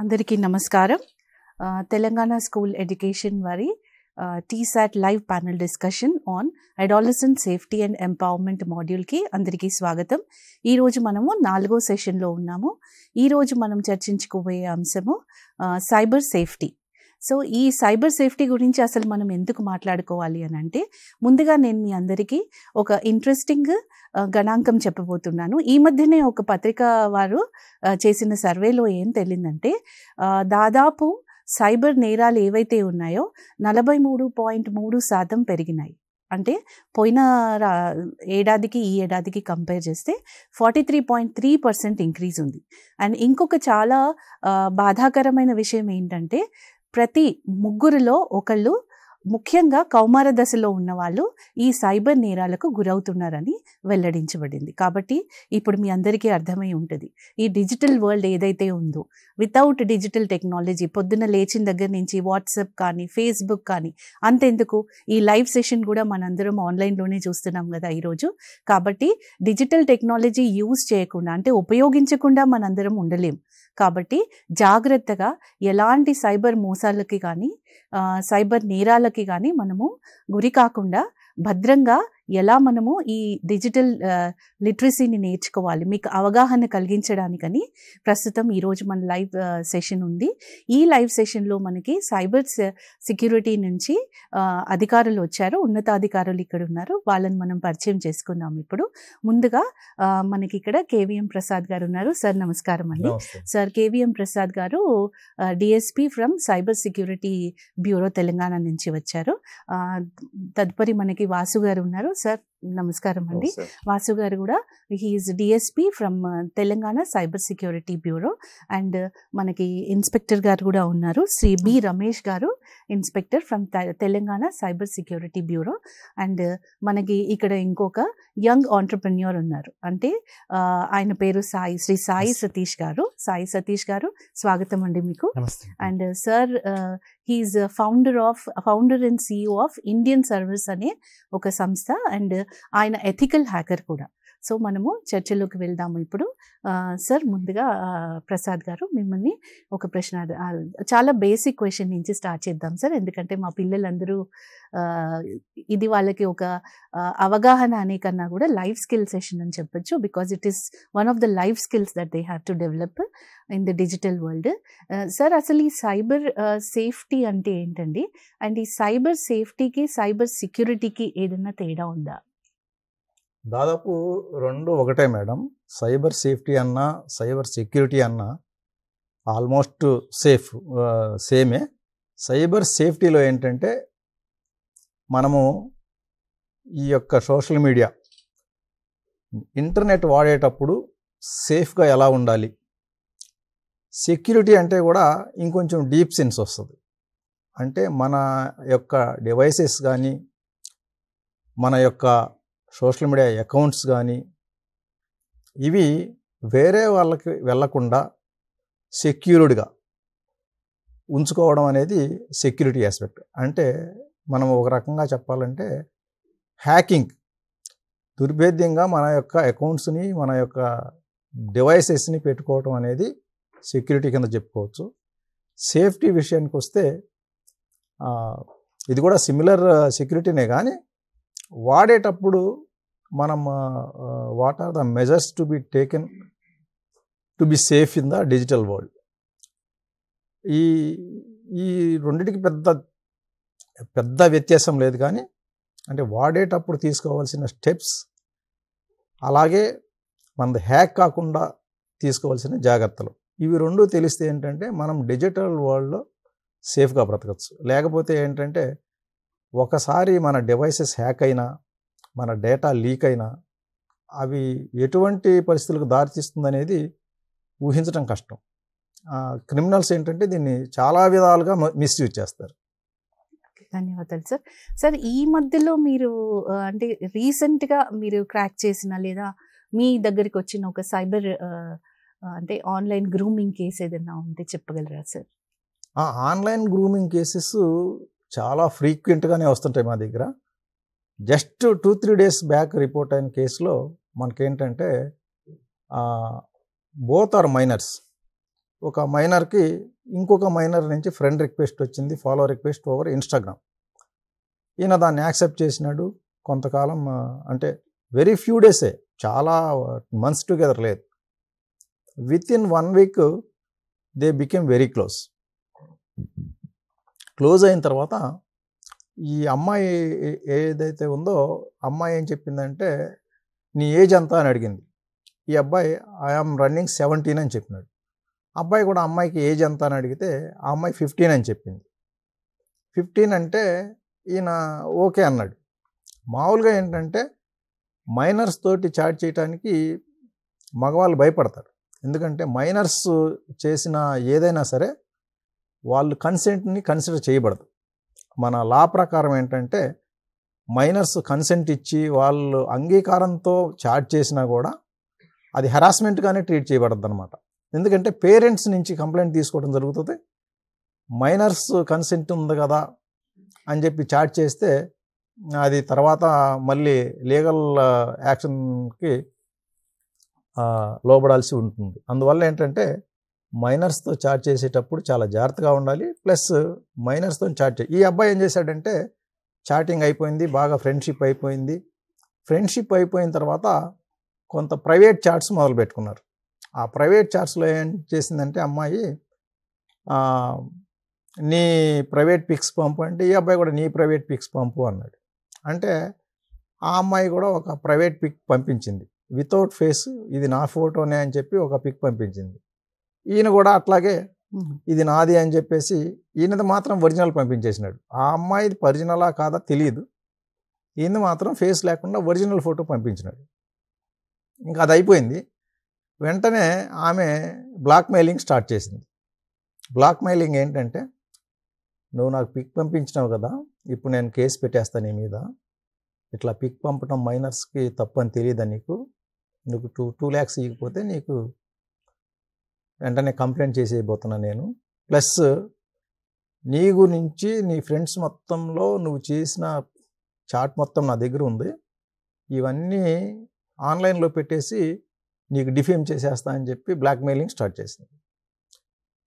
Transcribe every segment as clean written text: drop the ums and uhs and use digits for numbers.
అందరికీ నమస్కారం. Telangana school education వారి TSAT live panel discussion on adolescent safety and empowerment మాడ్యూల్కి అందరికీ స్వాగతం. ఈరోజు మనము 4వ సెషన్లో ఉన్నాము. ఈరోజు మనం చర్చించుకోబోయే అంశము సైబర్ సేఫ్టీ. సో ఈ సైబర్ సేఫ్టీ గురించి అసలు మనం ఎందుకు మాట్లాడుకోవాలి అని అంటే, ముందుగా నేను మీ అందరికీ ఒక ఇంట్రెస్టింగ్ గణాంకం చెప్పబోతున్నాను. ఈ మధ్యనే ఒక పత్రిక వారు చేసిన సర్వేలో ఏం తెలిసిందంటే, దాదాపు సైబర్ నేరాలు ఏవైతే ఉన్నాయో 43.3% పెరిగినాయి. అంటే పోయిన ఏడాదికి ఈ ఏడాదికి కంపేర్ చేస్తే 43.3% ఇంక్రీజ్ ఉంది. అండ్ ఇంకొక చాలా బాధాకరమైన విషయం ఏంటంటే, ప్రతి ముగ్గురిలో ఒకళ్ళు, ముఖ్యంగా కౌమార దశలో ఉన్న వాళ్ళు ఈ సైబర్ నేరాలకు గురవుతున్నారని వెల్లడించబడింది. కాబట్టి ఇప్పుడు మీ అందరికీ అర్థమై ఉంటుంది, ఈ డిజిటల్ వరల్డ్ ఏదైతే ఉందో, వితౌట్ డిజిటల్ టెక్నాలజీ పొద్దున్న లేచిన దగ్గర నుంచి వాట్సాప్ కానీ ఫేస్బుక్ కానీ, అంతెందుకు ఈ లైవ్ సెషన్ కూడా మనందరం ఆన్లైన్లోనే చూస్తున్నాం కదా ఈరోజు. కాబట్టి డిజిటల్ టెక్నాలజీ యూజ్ చేయకుండా, అంటే ఉపయోగించకుండా మనందరం ఉండలేం. కాబట్టి జాగ్రత్తగా ఎలాంటి సైబర్ మోసాలకి కానీ సైబర్ నేరాలకి కానీ మనము గురి కాకుండా భద్రంగా ఎలా మనము ఈ డిజిటల్ లిటరసీని నేర్చుకోవాలి, మీకు అవగాహన కలిగించడానికని ప్రస్తుతం ఈరోజు మన లైవ్ సెషన్ ఉంది. ఈ లైవ్ సెషన్లో మనకి సైబర్ సెక్యూరిటీ నుంచి అధికారులు వచ్చారు, ఉన్నతాధికారులు ఇక్కడ ఉన్నారు. వాళ్ళని మనం పరిచయం చేసుకుందాం. ఇప్పుడు ముందుగా మనకి ఇక్కడ కేవీఎం ప్రసాద్ గారు ఉన్నారు. సార్ నమస్కారం అండి. సార్ కేవీఎం ప్రసాద్ గారు DSP from cyber security bureau Telangana నుంచి వచ్చారు. తదుపరి మనకి వాసు గారు ఉన్నారు. సార్ నమస్కారం అండి. వాసు గారు కూడా he is DSP from Telangana cyber security bureau. And మనకి ఇన్స్పెక్టర్ గారు కూడా ఉన్నారు, శ్రీ బి రమేష్ గారు, inspector from Telangana cyber security bureau. And మనకి ఇక్కడ ఇంకొక యంగ్ ఆంటర్ప్రెన్యూర్ ఉన్నారు, అంటే ఆయన పేరు శ్రీ సాయి సతీష్ గారు. సాయి సతీష్ గారు స్వాగతం అండి మీకు. And sir he is founder and CEO of Indian service అనే ఒక సంస్థ, అండ్ ఆయన ఎథికల్ హ్యాకర్ కూడా. సో మనము చర్చలోకి వెళ్దాము ఇప్పుడు. సార్ ముందుగా ప్రసాద్ గారు మిమ్మల్ని ఒక ప్రశ్న, చాలా బేసిక్ క్వశ్చన్ నుంచి స్టార్ట్ చేద్దాం సార్, ఎందుకంటే మా పిల్లలందరూ ఇది వాళ్ళకి ఒక అవగాహన అనే కన్నా కూడా లైఫ్ స్కిల్ సెషన్ అని చెప్పొచ్చు, because it is one of the life skills that they have to develop in the digital world. Sir అసలు ఈ సైబర్ సేఫ్టీ అంటే ఏంటండి? అండ్ ఈ సైబర్ సేఫ్టీకి సైబర్ సెక్యూరిటీకి ఏదైనా తేడా ఉందా? దాదాపు రెండు ఒకటే మేడం. సైబర్ సేఫ్టీ అన్నా సైబర్ సెక్యూరిటీ అన్నా ఆల్మోస్ట్ సేమే. సైబర్ సేఫ్టీలో ఏంటంటే, మనము ఈ యొక్క సోషల్ మీడియా, ఇంటర్నెట్ వాడేటప్పుడు సేఫ్గా ఎలా ఉండాలి. సెక్యూరిటీ అంటే కూడా ఇంకొంచెం డీప్ సెన్స్ వస్తుంది. అంటే మన యొక్క డివైసెస్ కానీ, మన యొక్క సోషల్ మీడియా అకౌంట్స్ కానీ, ఇవి వేరే వాళ్ళకి వెళ్ళకుండా సెక్యూర్డ్గా ఉంచుకోవడం అనేది సెక్యూరిటీ ఆస్పెక్ట్. అంటే మనం ఒక రకంగా చెప్పాలంటే, హ్యాకింగ్ దుర్భేద్యంగా మన యొక్క అకౌంట్స్ని, మన యొక్క డివైసెస్ని పెట్టుకోవడం అనేది సెక్యూరిటీ కింద చెప్పుకోవచ్చు. సేఫ్టీ విషయానికి వస్తే ఇది కూడా సిమిలర్ సెక్యూరిటీనే, కానీ వాడేటప్పుడు మనం what are the measures to be taken to be safe in the digital world. ఈ రెండింటికి పెద్ద వ్యత్యాసం లేదు, కానీ అంటే వాడేటప్పుడు తీసుకోవాల్సిన స్టెప్స్, అలాగే మనది హ్యాక్ కాకుండా తీసుకోవాల్సిన జాగ్రత్తలు, ఇవి రెండు తెలిస్తే ఏంటంటే మనం డిజిటల్ వరల్డ్లో సేఫ్గా బ్రతకచ్చు. లేకపోతే ఏంటంటే, ఒకసారి మన డివైసెస్ హ్యాక్ అయినా, మన డేటా లీక్ అయినా, అవి ఎటువంటి పరిస్థితులకు దారితీస్తుందనేది ఊహించడం కష్టం. క్రిమినల్స్ ఏంటంటే దీన్ని చాలా విధాలుగా మిస్యూజ్ చేస్తారు. ధన్యవాదాలు సార్. సార్ ఈ మధ్యలో మీరు అంటే రీసెంట్గా మీరు క్రాక్ చేసిన లేదా మీ దగ్గరికి వచ్చిన ఒక సైబర్ అంటే ఆన్లైన్ గ్రూమింగ్ కేసు ఏదైనా ఉంటే చెప్పగలరా సార్? ఆన్లైన్ గ్రూమింగ్ కేసెస్ చాలా ఫ్రీక్వెంట్గానే వస్తుంటాయి మా దగ్గర. జస్ట్ 2-3 డేస్ బ్యాక్ రిపోర్ట్ అయిన కేసులో మనకేంటంటే బోత్ ఆర్ మైనర్స్. ఒక మైనర్కి ఇంకొక మైనర్ నుంచి ఫ్రెండ్ రిక్వెస్ట్ వచ్చింది, ఫాలో రిక్వెస్ట్ ఓవర్ ఇన్స్టాగ్రామ్. ఈయన దాన్ని యాక్సెప్ట్ చేసినాడు. కొంతకాలం అంటే వెరీ ఫ్యూ డేసే, చాలా మంత్స్ టుగెదర్ లేదు. With in 1 week they became very close. Close అయిన తర్వాత ఈ అమ్మాయి ఏదైతే ఉందో అమ్మాయి ఏం చెప్పిందంటే నీ ఏజ్ ఎంత అని అడిగింది. ఈ అబ్బాయి ఐఎమ్ రన్నింగ్ 17 అని చెప్పినాడు. అబ్బాయి కూడా అమ్మాయికి ఏజ్ ఎంత అని అడిగితే ఆ అమ్మాయి 15 అని చెప్పింది. 15 అంటే ఈయన ఓకే అన్నాడు. మామూలుగా ఏంటంటే మైనర్స్ తోటి చాట్ చేయడానికి మగవాళ్ళు భయపడతారు. ఎందుకంటే మైనర్స్ చేసిన ఏదైనా సరే వాళ్ళు కన్సెంట్ని కన్సిడర్ చేయబడదు. మన లా ప్రకారం ఏంటంటే మైనర్స్ కన్సెంట్ ఇచ్చి వాళ్ళు అంగీకారంతో చాట్ చేసినా కూడా అది హెరాస్మెంట్గానే ట్రీట్ చేయబడద్దు అనమాట. ఎందుకంటే పేరెంట్స్ నుంచి కంప్లైంట్ తీసుకోవడం జరుగుతుంది. మైనర్స్ కన్సెంట్ ఉంది కదా అని చెప్పి చాట్ చేస్తే అది తర్వాత మళ్ళీ లీగల్ యాక్షన్కి లోబడాల్సి ఉంటుంది. అందువల్ల ఏంటంటే మైనర్స్తో చాట్ చేసేటప్పుడు చాలా జాగ్రత్తగా ఉండాలి. ప్లస్ మైనర్స్తో చాట్ ఈ అబ్బాయి ఏం చేశాడంటే చాటింగ్ అయిపోయింది, బాగా ఫ్రెండ్షిప్ అయిపోయింది. ఫ్రెండ్షిప్ అయిపోయిన తర్వాత కొంత ప్రైవేట్ చాట్స్ మొదలు పెట్టుకున్నారు. ఆ ప్రైవేట్ చాట్స్లో ఏం చేసిందంటే అమ్మాయి నీ ప్రైవేట్ పిక్స్ పంపు అంటే ఈ అబ్బాయి కూడా నీ ప్రైవేట్ పిక్స్ పంపు అన్నాడు. అంటే ఆ అమ్మాయి కూడా ఒక ప్రైవేట్ పిక్ పంపించింది వితౌట్ ఫేస్, ఇది నా ఫోటోనే అని చెప్పి ఒక పిక్ పంపించింది. ఈయన కూడా అట్లాగే ఇది నాది అని చెప్పేసి ఈయనది మాత్రం ఒరిజినల్ పంపించేసినాడు. ఆ అమ్మాయిది ఒరిజినలా కాదా తెలియదు, ఈయన మాత్రం ఫేస్ లేకుండా ఒరిజినల్ ఫోటో పంపించినాడు. ఇంకా అది అయిపోయింది. వెంటనే ఆమె బ్లాక్ మెయిలింగ్ స్టార్ట్ చేసింది. బ్లాక్ మెయిలింగ్ ఏంటంటే నువ్వు నాకు పిక్ పంపించినావు కదా, ఇప్పుడు నేను కేసు పెట్టేస్తాను నీ మీద, ఇట్లా పిక్ పంపడం మైనర్స్కి తప్పు అని తెలియదా నీకు, నువ్వు 2 lakhs ఇవ్వకపోతే నీకు వెంటనే కంప్లైంట్ చేసేయబోతున్నా నేను. ప్లస్ నీ గురించి నీ ఫ్రెండ్స్ మొత్తంలో నువ్వు చేసిన చాట్ మొత్తం నా దగ్గర ఉంది, ఇవన్నీ ఆన్లైన్లో పెట్టేసి నీకు డిఫేమ్ చేసేస్తా అని చెప్పి బ్లాక్ మెయిలింగ్ స్టార్ట్ చేసింది.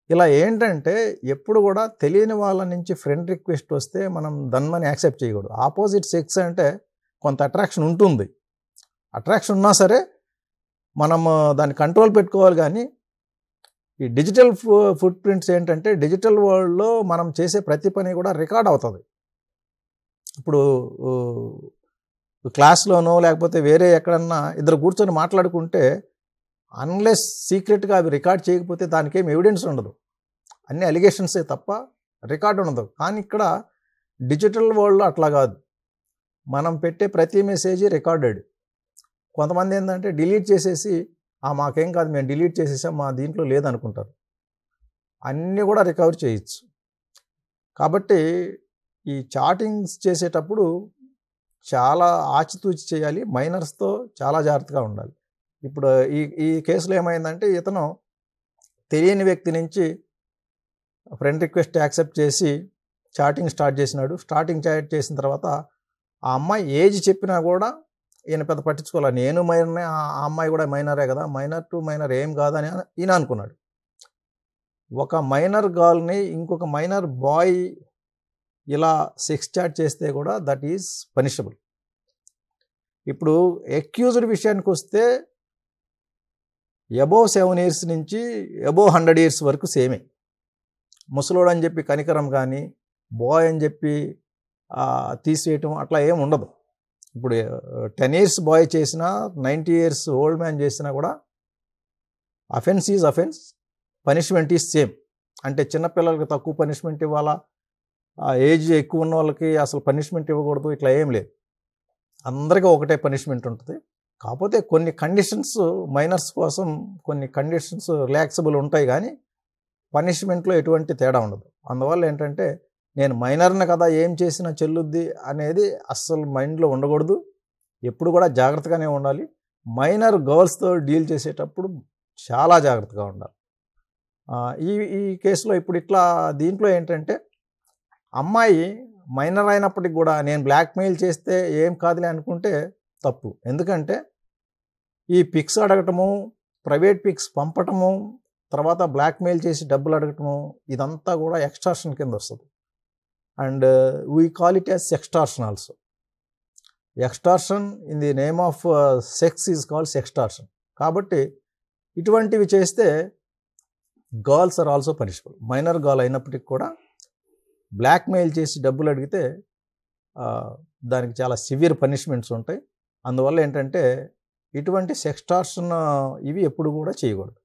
ఇలా ఏంటంటే ఎప్పుడు కూడా తెలియని వాళ్ళ నుంచి ఫ్రెండ్ రిక్వెస్ట్ వస్తే మనం దాన్ని యాక్సెప్ట్ చేయకూడదు. ఆపోజిట్ సెక్స్ అంటే కొంత అట్రాక్షన్ ఉంటుంది, అట్రాక్షన్ ఉన్నా సరే మనం దాన్ని కంట్రోల్ పెట్టుకోవాలి. కానీ ఈ డిజిటల్ ఫుట్ ప్రింట్స్ ఏంటంటే డిజిటల్ వరల్డ్లో మనం చేసే ప్రతి పని కూడా రికార్డ్ అవుతుంది. ఇప్పుడు క్లాస్లోనో లేకపోతే వేరే ఎక్కడన్నా ఇద్దరు కూర్చొని మాట్లాడుకుంటే అన్లెస్ సీక్రెట్గా అవి రికార్డ్ చేయకపోతే దానికి ఏం ఎవిడెన్స్ ఉండదు, అన్ని అలిగేషన్సే తప్ప రికార్డ్ ఉండదు. కానీ ఇక్కడ డిజిటల్ వరల్డ్లో అట్లా కాదు, మనం పెట్టే ప్రతి మెసేజ్ రికార్డెడ్. కొంతమంది ఏంటంటే డిలీట్ చేసేసి మాకేం కాదు మేము డిలీట్ చేసేసాం మా దీంట్లో లేదనుకుంటారు. అన్నీ కూడా రికవర్ చేయొచ్చు. కాబట్టి ఈ చాటింగ్స్ చేసేటప్పుడు చాలా ఆచితూచి చేయాలి, మైనర్స్తో చాలా జాగ్రత్తగా ఉండాలి. ఇప్పుడు ఈ కేసులో ఏమైందంటే ఇతను తెలియని వ్యక్తి నుంచి ఫ్రెండ్ రిక్వెస్ట్ యాక్సెప్ట్ చేసి చాటింగ్ స్టార్ట్ చేసినాడు. స్టార్టింగ్ చాట్ చేసిన తర్వాత ఆ అమ్మాయి ఏజ్ చెప్పినా కూడా ఈయన పెద్ద పట్టించుకోవాలి. నేను మైనర్నే, ఆ అమ్మాయి కూడా మైనరే కదా, మైనర్ టు మైనర్ ఏం కాదని ఈయన అనుకున్నాడు. ఒక మైనర్ గర్ల్ని ఇంకొక మైనర్ బాయ్ ఇలా సెక్స్ చాట్ చేస్తే కూడా దట్ ఈజ్ పనిషబుల్. ఇప్పుడు అక్యూజ్డ్ విషయానికి వస్తే అబోవ్ 7 years నుంచి అబోవ్ 100 years వరకు సేమే. ముసలోడు అని చెప్పి కనికరం కానీ బాయ్ అని చెప్పి తీసేయటం అట్లా ఏం ఉండదు. ఇప్పుడు 10 years బాయ్ చేసినా 90 years ఓల్డ్ మ్యాన్ చేసినా కూడా offence is offence, punishment is same. అంటే చిన్నపిల్లలకి తక్కువ పనిష్మెంట్ ఇవ్వాలా, ఏజ్ ఎక్కువ ఉన్న వాళ్ళకి అసలు పనిష్మెంట్ ఇవ్వకూడదు, ఇట్లా ఏం లేదు. అందరికీ ఒకటే పనిష్మెంట్ ఉంటుంది. కాకపోతే కొన్ని కండిషన్స్ మైనర్స్ కోసం కొన్ని కండిషన్స్ రిలాక్సబుల్ ఉంటాయి, కానీ పనిష్మెంట్లో ఎటువంటి తేడా ఉండదు. అందువల్ల ఏంటంటే నేను మైనర్ని కదా ఏం చేసినా చెల్లుద్ది అనేది అస్సలు మైండ్లో ఉండకూడదు. ఎప్పుడు కూడా జాగ్రత్తగానే ఉండాలి. మైనర్ గర్ల్స్తో డీల్ చేసేటప్పుడు చాలా జాగ్రత్తగా ఉండాలి. ఈ కేసులో ఇప్పుడు ఇట్లా దీంట్లో ఏంటంటే అమ్మాయి మైనర్ అయినప్పటికి కూడా నేను బ్లాక్మెయిల్ చేస్తే ఏం కాదులే అనుకుంటే తప్పు. ఎందుకంటే ఈ పిక్స్ అడగటము, ప్రైవేట్ పిక్స్ పంపటము, తర్వాత బ్లాక్మెయిల్ చేసి డబ్బులు అడగటము, ఇదంతా కూడా ఎక్స్టార్షన్ కింద వస్తుంది. And we call it as sextortion also. Extortion in the name of sex is called sextortion. కాబట్టి ఇటువంటివి చేస్తే girls are also punishable. Minor girl అయినప్పటికీ కూడా బ్లాక్మెయిల్ చేసి డబ్బులు అడిగితే దానికి చాలా సివియర్ పనిష్మెంట్స్ ఉంటాయి. అందువల్ల ఏంటంటే ఇటువంటి సెక్స్టార్షన్ ఇవి ఎప్పుడు కూడా చేయకూడదు.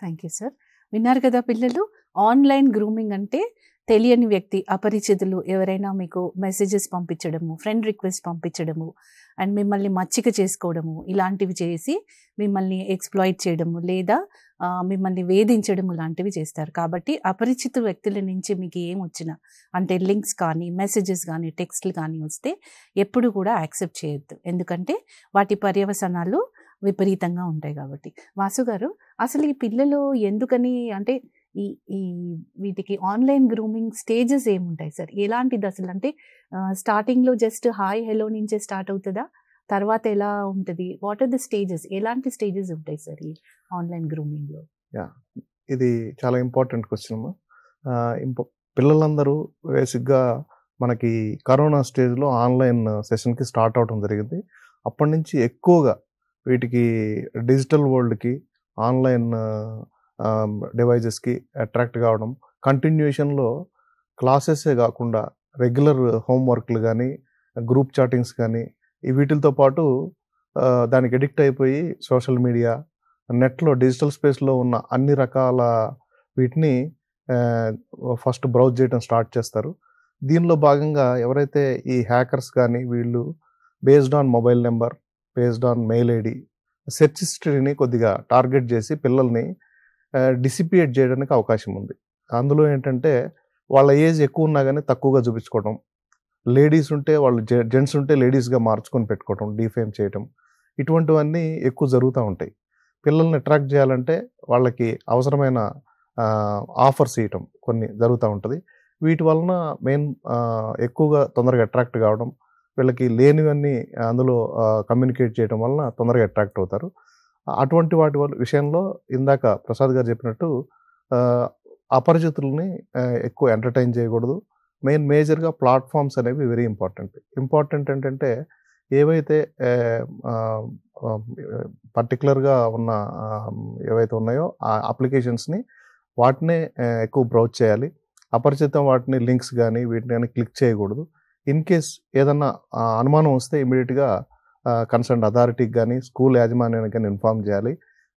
Thank you sir. విన్నారు కదా పిల్లలు, ఆన్లైన్ గ్రూమింగ్ అంటే తెలియని వ్యక్తి, అపరిచితులు ఎవరైనా మీకు మెసేజెస్ పంపించడము, ఫ్రెండ్ రిక్వెస్ట్ పంపించడము, అండ్ మిమ్మల్ని మచ్చిక చేసుకోవడము, ఇలాంటివి చేసి మిమ్మల్ని ఎక్స్ప్లాయిట్ చేయడము లేదా మిమ్మల్ని వేధించడము లాంటివి చేస్తారు. కాబట్టి అపరిచిత వ్యక్తుల నుంచి మీకు ఏం వచ్చినా, అంటే లింక్స్ కానీ మెసేజెస్ కానీ టెక్స్ట్లు కానీ వస్తే ఎప్పుడు కూడా యాక్సెప్ట్ చేయొద్దు. ఎందుకంటే వాటి పర్యవసనాలు విపరీతంగా ఉంటాయి కాబట్టి. వాసు గారు, అసలు ఈ పిల్లలు ఎందుకని అంటే ఈ ఈ వీటికి ఆన్లైన్ గ్రూమింగ్ స్టేజెస్ ఏముంటాయి సార్? ఎలాంటిది అసలు? అంటే స్టార్టింగ్లో జస్ట్ హాయ్ హెలో నుంచే స్టార్ట్ అవుతుందా? తర్వాత ఎలా ఉంటుంది? What are the stages? ఎలాంటి స్టేజెస్ ఉంటాయి సార్ ఈ ఆన్లైన్ గ్రూమింగ్లో? ఇది చాలా ఇంపార్టెంట్ క్వశ్చన్. పిల్లలందరూ బేసిక్గా మనకి కరోనా స్టేజ్లో ఆన్లైన్ సెషన్కి స్టార్ట్ అవడం జరిగింది. అప్పటి నుంచి ఎక్కువగా వీటికి డిజిటల్ వరల్డ్కి, ఆన్లైన్ డివైజెస్కి అట్రాక్ట్ కావడం, కంటిన్యూషన్లో క్లాసెసే కాకుండా రెగ్యులర్ హోంవర్క్లు కానీ గ్రూప్ చాటింగ్స్ కానీ వీటితో పాటు దానికి ఎడిక్ట్ అయిపోయి సోషల్ మీడియా, నెట్లో డిజిటల్ స్పేస్లో ఉన్న అన్ని రకాల వీటిని ఫస్ట్ బ్రౌజ్ చేయడం స్టార్ట్ చేస్తారు. దీనిలో భాగంగా ఎవరైతే ఈ హ్యాకర్స్ కానీ వీళ్ళు based on mobile number, based on mail ID, search హిస్టరీని కొద్దిగా టార్గెట్ చేసి పిల్లల్ని డిసిపియేట్ చేయడానికి అవకాశం ఉంది. అందులో ఏంటంటే వాళ్ళ ఏజ్ ఎక్కువ ఉన్నా కానీ తక్కువగా చూపించుకోవడం, లేడీస్ ఉంటే వాళ్ళు జెంట్స్ ఉంటే లేడీస్గా మార్చుకొని పెట్టుకోవడం, డిఫేమ్ చేయటం, ఇటువంటివన్నీ ఎక్కువ జరుగుతూ ఉంటాయి. పిల్లల్ని అట్రాక్ట్ చేయాలంటే వాళ్ళకి అవసరమైన ఆఫర్స్ ఇవ్వటం కొన్ని జరుగుతూ ఉంటుంది. వీటి వలన మెయిన్ ఎక్కువగా తొందరగా అట్రాక్ట్ కావడం, వీళ్ళకి లేనివన్నీ అందులో కమ్యూనికేట్ చేయడం వలన తొందరగా అట్రాక్ట్ అవుతారు. అటువంటి వాటి విషయంలో ఇందాక ప్రసాద్ గారు చెప్పినట్టు అపరిచితుల్ని ఎక్కువ ఎంటర్టైన్ చేయకూడదు. మేజర్గా ప్లాట్ఫామ్స్ అనేవి వెరీ ఇంపార్టెంట్ ఏంటంటే ఏవైతే పర్టికులర్గా ఉన్న ఏవైతే ఉన్నాయో ఆ అప్లికేషన్స్ని వాటినే ఎక్కువ బ్రౌజ్ చేయాలి. అపరిచితం వాటిని లింక్స్ కానీ వీటిని కానీ క్లిక్ చేయకూడదు. ఇన్ కేస్ ఏదన్నా అనుమానం వస్తే ఇమీడియట్గా కన్సర్న్ అథారిటీకి కానీ స్కూల్ యాజమాన్యానికి కానీ ఇన్ఫార్మ్ చేయాలి.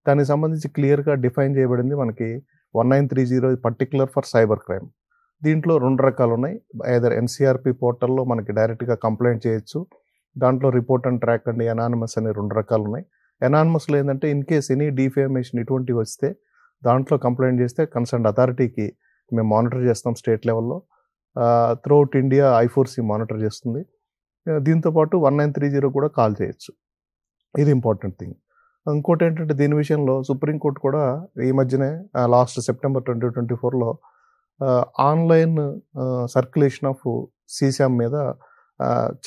దానికి సంబంధించి క్లియర్గా డిఫైన్ చేయబడింది మనకి 1930 పర్టికులర్ ఫర్ సైబర్ క్రైమ్. దీంట్లో 2 రకాలు ఉన్నాయి. ఐదర్ ఎన్సీఆర్పి పోర్టల్లో మనకి డైరెక్ట్గా కంప్లైంట్ చేయొచ్చు. దాంట్లో report and track and anonymous అనే 2 రకాలు ఉన్నాయి. ఎనానిమస్లో ఏంటంటే ఇన్ కేస్ ఎనీ డిఫేమేషన్ ఇటువంటివి వస్తే దాంట్లో కంప్లైంట్ చేస్తే కన్సర్న్ అథారిటీకి మేము మానిటర్ చేస్తాం స్టేట్ లెవెల్లో. త్రూఅవుట్ ఇండియా I4C మానిటర్ చేస్తుంది. దీంతోపాటు 1930 కూడా కాల్ చేయొచ్చు. ఇది ఇంపార్టెంట్ థింగ్. ఇంకోటి ఏంటంటే దీని విషయంలో సుప్రీంకోర్టు కూడా ఈ మధ్యనే లాస్ట్ సెప్టెంబర్ 2024లో ఆన్లైన్ సర్క్యులేషన్ ఆఫ్ సీసామ్ మీద